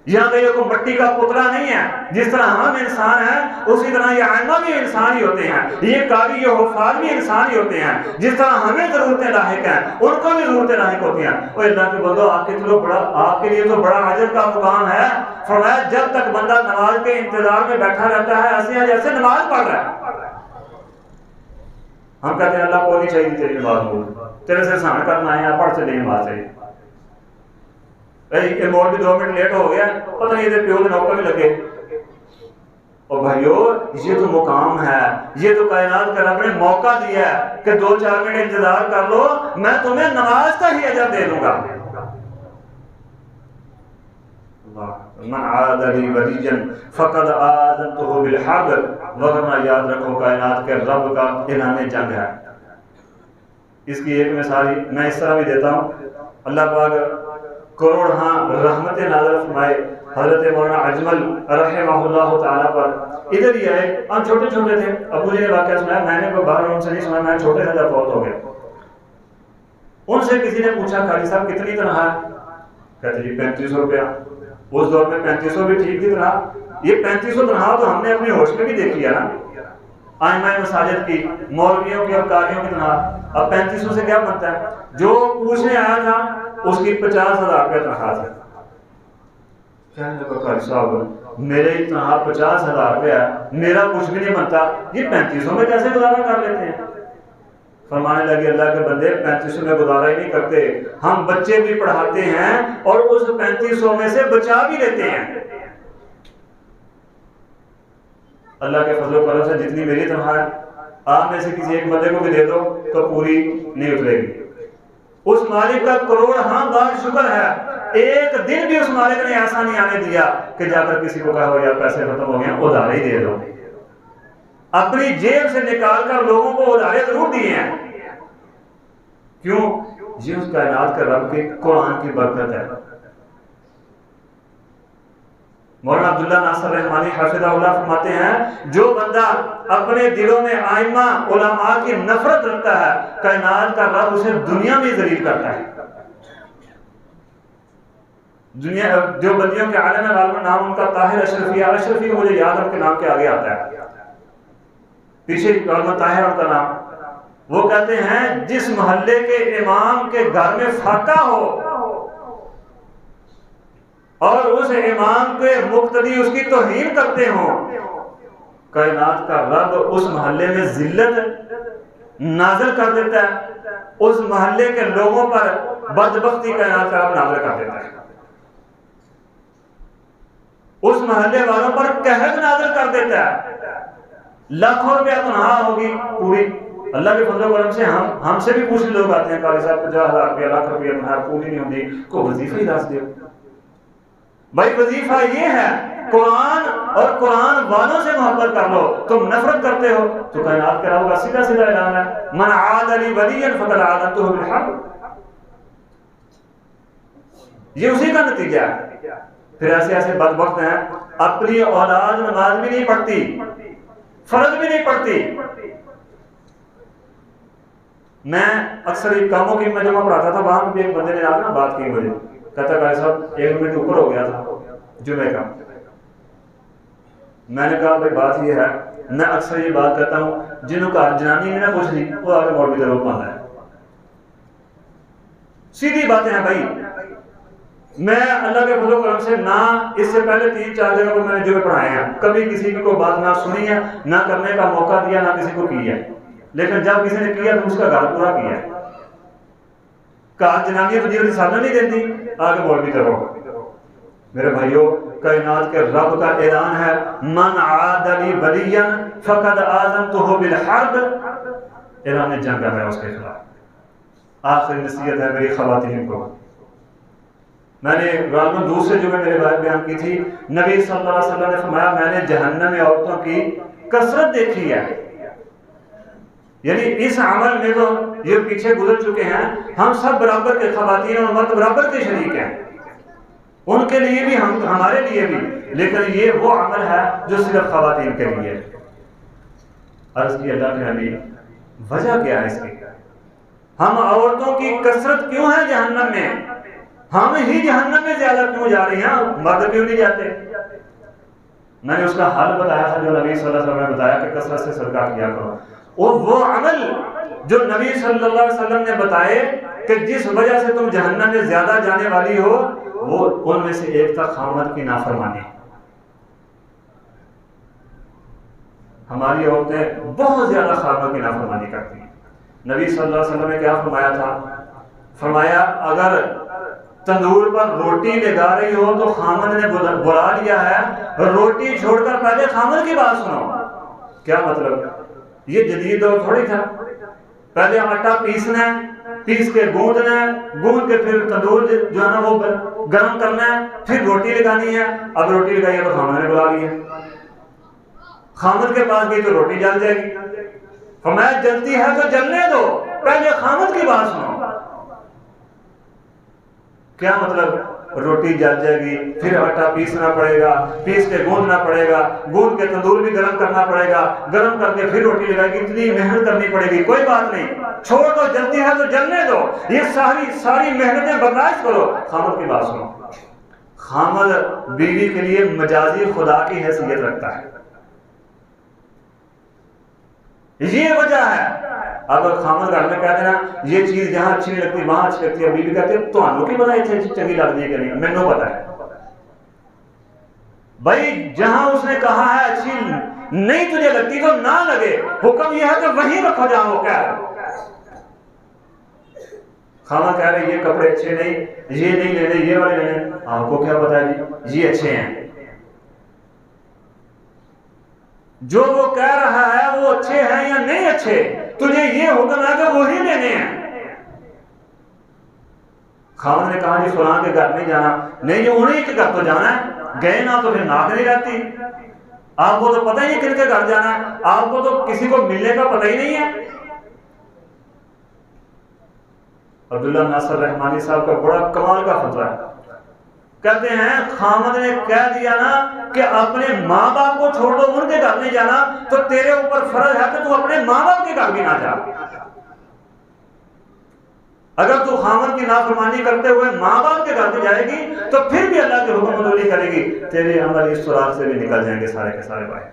یہاں پہ یہ کوئی مٹی کا پتلا نہیں ہے. جس طرح ہم انسان ہیں اسی طرح یہ ائمہ بھی انسان ہی ہوتے ہیں, یہ قاری یہ حفاظ بھی انسان ہی ہوتے ہیں. جس طرح ہمیں ضرورتیں لاحق ہیں ان کو بھی ضرورتیں لاحق ہوتی ہیں. اور اللہ کے بندو آپ کے لیے تو بڑا اجر کا مقام ہے. فرمایا جب تک بندہ نماز کے انتظار میں بیٹھا رہتا ہے ایسے جیسے نماز پڑھ رہا ہے. ہم کہتے ہیں اللہ کو نہیں چاہیے تیری نماز بول, تیرے سے سامنے کرنا ہے, پڑھ چلے نماز چاہیے. یہ موڑ بھی 2 منٹ لیٹ ہو گیا, پتہ نہیں یہ پیو کے نوکر بھی لگے. اور بھائیو یہ تو مقام ہے, یہ تو کائنات کا رب نے موقع دیا ہے کہ 2-4 منٹ انتظار کر لو, میں تمہیں نماز کا ہی اجر دے دوں گا. من عاد لی ولیا فقد آذنته بالحرب. ورنہ یاد رکھو کائنات کے رب کا اعلان جنگ ہے. اس کی ایک مثال میں اس طرح بھی دیتا ہوں. اللہ پاک کروڑ رحمت نازل فرمائے حضرت مولانا اجمل رحمہ اللہ تعالیٰ پر. ادھر ہی آئے, ہم چھوٹے چھوٹے تھے. ابو جی نے واقعہ سنایا, میں نے کوئی باہر ان سے نہیں سنا, میں چھوٹے سے جب فوت ہو گئے. ان سے کسی نے پوچھا قاری صاحب کتنی تنخواہ ہے؟ کہتے جی 3500 روپیہ. اس دور میں 3500 بھی ٹھیک تھی تنخواہ. یہ 3500 تنخواہ تو ہم نے اپنی ہوش میں بھی دیکھی ہے نا, ائمہ مساجد کی, مولویوں کی اور قاریوں کی تنخواہ. اب 3500 سے کیا بنتا ہے؟ جو پوچھنے آیا تھا اس کی 50,000 روپیہ تنخواہ تھی. کہنے لگا قاری صاحب میرے ہی تنخواہ 50,000 روپیہ ہے, میرا کچھ بھی نہیں بنتا, یہ 3500 میں کیسے گزارا کر لیتے ہیں؟ فرمانے لگے اللہ کے بندے 3500 میں گزارا ہی نہیں کرتے, ہم بچے بھی پڑھاتے ہیں اور اس 3500 میں سے بچا بھی لیتے ہیں. اللہ کے فضل و کرم سے جتنی میری تنخواہ ہے آپ میں سے کسی ایک بندے کو بھی دے دو تو پوری نہیں اترے گی. اس مالک کا کروڑ بار شکر ہے, ایک دن بھی اس مالک نے ایسا نہیں آنے دیا کہ جا کر کسی کو کہا ہو یا پیسے ختم ہو گئے ادھار ہی دے دو. اپنی جیب سے نکال کر لوگوں کو ادھارے ضرور دیے ہیں. کیوں؟ یہ اس کائنات کے رب کے قرآن کی برکت ہے. مولانا عبداللہ ناصر رحمانی حفظہ اللہ فرماتے ہیں جو بندہ اپنے دلوں میں ائمہ علماء کی نفرت رکھتا ہے کائنات کا رب اسے دنیا میں ذلیل کرتا ہے. دنیا جو بندیوں کے عالم ہے غالباً نام ان کا طاہر اشرفی. اشرفی کو مجھے یاد ہے, ان کے نام کے آگے آتا ہے, پیچھے غالباً طاہر ان کا نام. وہ کہتے ہیں جس محلے کے امام کے گھر میں فاقہ ہو اور اس امام کے مقتدی اس کی توہین کرتے ہوں, کائنات کا رب اس محلے میں ذلت نازل کر دیتا ہے, اس محلے کے لوگوں پر بدبختی کائنات کا رب نازل کر دیتا ہے, اس محلے والوں پر قحط نازل کر دیتا ہے. لاکھوں روپیہ تنخواہ ہوگی پوری. اللہ کے فضل و کرم سے ہم سے بھی پوچھ لوگ آتے ہیں قاری صاحب 50,000 روپیہ لاکھ روپیہ تنخواہ پوری نہیں ہوتی, کو وظیفہ ہی دس دو. بھائی وظیفہ یہ ہے قرآن اور قرآن والوں سے محبت کر لو. تم نفرت کرتے ہو تو کائنات کے رب کا سیدھا سیدھا اعلان ہے من عاد لی ولیا فقد آذنته بالحرب. یہ اسی کا نتیجہ ہے. پھر ایسے ایسے بدبخت ہیں اپنی اولاد نماز بھی نہیں پڑھتی, فرض بھی نہیں پڑھتی. میں اکثر کاموں کی میں جمع پڑھاتا تھا, وہاں بھی ایک بندے نے آ کے بات کی مجھے, کہتا قاری صاحب 1 منٹ اوپر ہو گیا تھا جمعے کا. میں نے کہا بھائی بات یہ ہے, میں اکثر یہ بات کرتا ہوں جنہوں کا جنانی نے نہ پوچھ لی وہ آگے مولوی ضرور پانا ہے. سیدھی باتیں ہیں بھائی. میں اللہ کے فضل و کرم سے نہ اس سے پہلے 3-4 جگہ کو میں نے جمعے پڑھائے ہیں, کبھی کسی کی کوئی بات نہ سنی ہے, نہ کرنے کا موقع دیا, نہ کسی کو کی ہے. لیکن جب کسی نے کیا تو اس کا گھر پورا کیا ہے. کہا جنانیاں تجھے رسالہ نہیں دیتی, آگے مولوی ضرور. میرے بھائیو کائنات کے رب کا اعلان ہے من عاد لی ولیا فقد آذنته بالحرب. اعلان جنگ ہے اس کے خلاف. آخری نصیحت ہے میری خواتین کو. میں نے غالباً دوسرے جمعے میرے بھائی بیان کی تھی, نبی صلی اللہ علیہ وسلم نے فرمایا میں نے جہنم میں عورتوں کی کثرت دیکھی ہے. یعنی اس عمل میں تو یہ پیچھے گزر چکے ہیں, ہم سب برابر کے, خواتین اور مرد برابر کے شریک ہیں, ان کے لیے بھی ہمارے لیے بھی. لیکن یہ وہ عمل ہے جو صرف خواتین کے لیے. عرض کی اللہ کے نبی وجہ کیا ہے اس کی؟ ہم عورتوں کی کثرت کیوں ہے جہنم میں؟ ہم ہی جہنم میں زیادہ کیوں جا رہی ہیں، مرد کیوں نہیں جاتے؟ میں نے اس کا حل بتایا تھا جو نبی صلی اللہ علیہ وسلم نے بتایا کہ کثرت سے صدقہ کیا کرو، اور وہ عمل جو نبی صلی اللہ علیہ وسلم نے بتائے کہ جس وجہ سے تم جہنم میں زیادہ جانے والی ہو، وہ ان میں سے ایک تھا خامد کی نافرمانی۔ ہماری عورتیں بہت زیادہ خامد کی نافرمانی کرتی ہیں۔ نبی صلی اللہ علیہ وسلم نے کیا فرمایا تھا؟ فرمایا اگر تندور پر روٹی لگا رہی ہو تو خامد نے بلا لیا ہے، روٹی چھوڑ کر پہلے خامد کی بات سنو۔ کیا مطلب؟ یہ جدید دور تھوڑی تھا، پہلے آٹا پیسنا ہے، پیس کے گوندنا ہے، گوند کے پھر تندور جو ہے نا وہ گرم کرنا ہے، پھر روٹی لگانی ہے۔ اب روٹی لگائی ہے تو خامد نے بلا لیا، خامد کے پاس گئی تو روٹی جل جائے گی۔ فرمایا جلتی ہے تو جلنے دو، پہلے خامد کی بات سنو۔ کیا مطلب؟ روٹی جل جائے گی، پھر آٹا پیسنا پڑے گا، پیس کے گوندنا پڑے گا، گوند کے تندور بھی گرم کرنا پڑے گا، گرم کر کے پھر روٹی لگائے گی، اتنی محنت کرنی پڑے گی۔ کوئی بات نہیں، چھوڑ دو، جلتی ہے تو جلنے دو، یہ ساری محنتیں برداشت کرو، خامد کی بات سنو۔ خامد بیوی کے لیے مجازی خدا کی حیثیت رکھتا ہے، یہ وجہ ہے۔ اب خامد گھر میں کہتے ہیں یہ چیز جہاں اچھی نہیں لگتی وہاں اچھی لگتی ہے، بیوی کہتے ہیں تو آنوں کی پتہ ہے چنگی لگتی ہے کہ نہیں، میں پتہ ہے بھائی، جہاں اس نے کہا ہے اچھی نہیں تجھے لگتی تو نہ لگے، حکم یہ ہے کہ وہیں رکھو جہاں وہ کہہ رہا۔ خامد کہہ رہے یہ کپڑے اچھے نہیں، یہ نہیں لینے، یہ والے لینے، آپ کو کیا پتہ ہے جی یہ اچھے ہیں؟ جو وہ کہہ رہا ہے وہ اچھے ہیں یا نہیں اچھے، تجھے یہ حکم ہے کہ وہی لینے ہیں۔ خامد نے کہا جی فلاں کے گھر نہیں جانا، نہیں جو انہیں کے گھر تو جانا ہے، گئے نہ تو پھر ناک نہیں رہتی۔ آپ کو تو پتہ ہی نہیں کن کے گھر جانا ہے، آپ کو تو کسی کو ملنے کا پتہ ہی نہیں ہے۔ عبداللہ ناصر رحمانی صاحب کا بڑا کمال کا فتویٰ ہے، کہتے ہیں خامد نے کہہ دیا نا کہ اپنے ماں باپ کو چھوڑ دو، ان کے گھر نہیں جانا، تو تیرے اوپر فرض ہے کہ تو اپنے ماں باپ کے گھر بھی نہ جا۔ اگر تو خامد کی نافرمانی کرتے ہوئے ماں باپ کے گھر بھی جائے گی تو پھر بھی اللہ کے حکم عملی کرے گی، تیرے عمل اس سراغ سے بھی نکل جائیں گے سارے کے سارے بھائی۔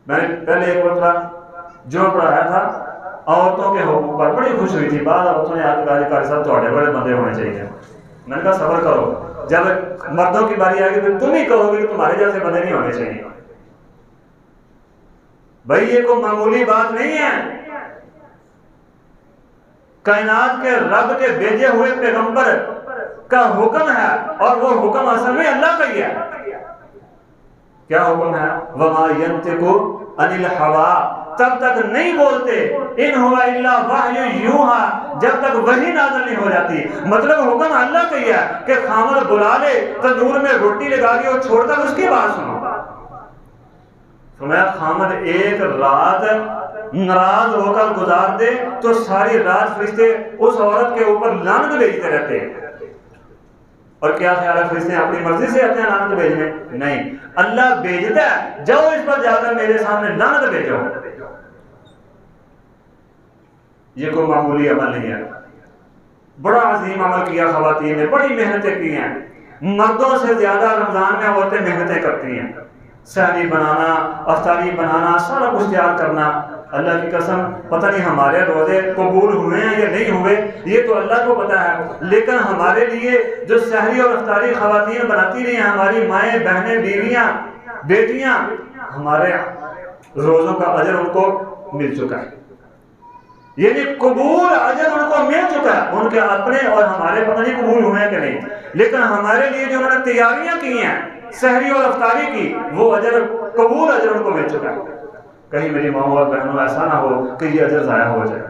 میں نے پہلے ایک وقت جو پڑھایا تھا عورتوں کے حقوق پر، بڑی خوش ہوئی تھی، بعض عورتوں نے آ کے کہا قاری صاحب تھوڑے بڑے بندے ہونے چاہیے۔ میں نے کہا صبر کرو، جب مردوں کی باری آئے گی پھر تم ہی کہو گے کہ تمہارے جیسے بندے نہیں ہونے چاہیے۔ بھائی یہ کوئی معمولی بات نہیں ہے، کائنات کے رب کے بھیجے ہوئے پیغمبر کا حکم ہے، اور وہ حکم اصل میں اللہ کا ہی ہے۔ کیا حکم ہے؟ وَمَا يَنْتِقُ عَنِ الْهَوَىٰ، تب تک نہیں بولتے، ان ہوا الا وحی یوحیٰ، جب تک وحی نازل نہیں ہو جاتی۔ مطلب حکم اللہ کا ہی ہے کہ خامد بلا لے، تندور میں روٹی لگا کے اور چھوڑ کر اس کی بات سنو۔ فرمایا خامد ایک رات ناراض ہو کر گزار دے تو ساری رات فرشتے اس عورت کے اوپر لعنت بھیجتے رہتے ہیں۔ اور کیا خیال ہے فرشتے اپنی مرضی سے آتے ہیں لعنت بھیجنے؟ نہیں، اللہ بھیجتا ہے، جاؤ اس پر جا کر میرے سامنے لعنت بھیجو۔ یہ کوئی معمولی عمل نہیں ہے، بڑا عظیم عمل کیا خواتین نے، بڑی محنتیں کی ہیں، مردوں سے زیادہ رمضان میں عورتیں محنتیں کرتی ہیں، سحری بنانا، افطاری بنانا، سارا کچھ تیار کرنا۔ اللہ کی قسم پتہ نہیں ہمارے روزے قبول ہوئے ہیں یا نہیں ہوئے، یہ تو اللہ کو پتہ ہے، لیکن ہمارے لیے جو سحری اور افطاری خواتین بناتی رہی ہیں، ہماری مائیں، بہنیں، بیویاں، بیٹیاں، ہمارے روزوں کا اجر ان کو مل چکا ہے، یعنی قبول اجر ان کو مل چکا ہے۔ ان کے اپنے اور ہمارے پتہ نہیں قبول ہوئے ہیں کہ نہیں، لیکن ہمارے لیے جو انہوں نے تیاریاں کی ہیں سحری اور افطاری کی، وہ اجر قبول اجر ان کو مل چکا ہے۔ کہیں میری ماں اور بہنوں ایسا نہ ہو کہ یہ اجر ضائع ہو جائے،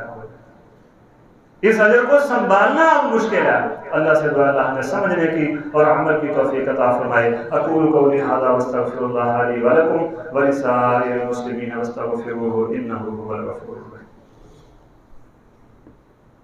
اس اجر کو سنبھالنا اب مشکل ہے۔ اللہ سے دعا اللہ ہمیں سمجھنے کی اور عمل کی توفیق عطا فرمائے۔ اقول قولی ھذا واستغفر اللہ لی ولکم ولسائر المسلمین واستغفروہ انہ هو الغفور الرحیم۔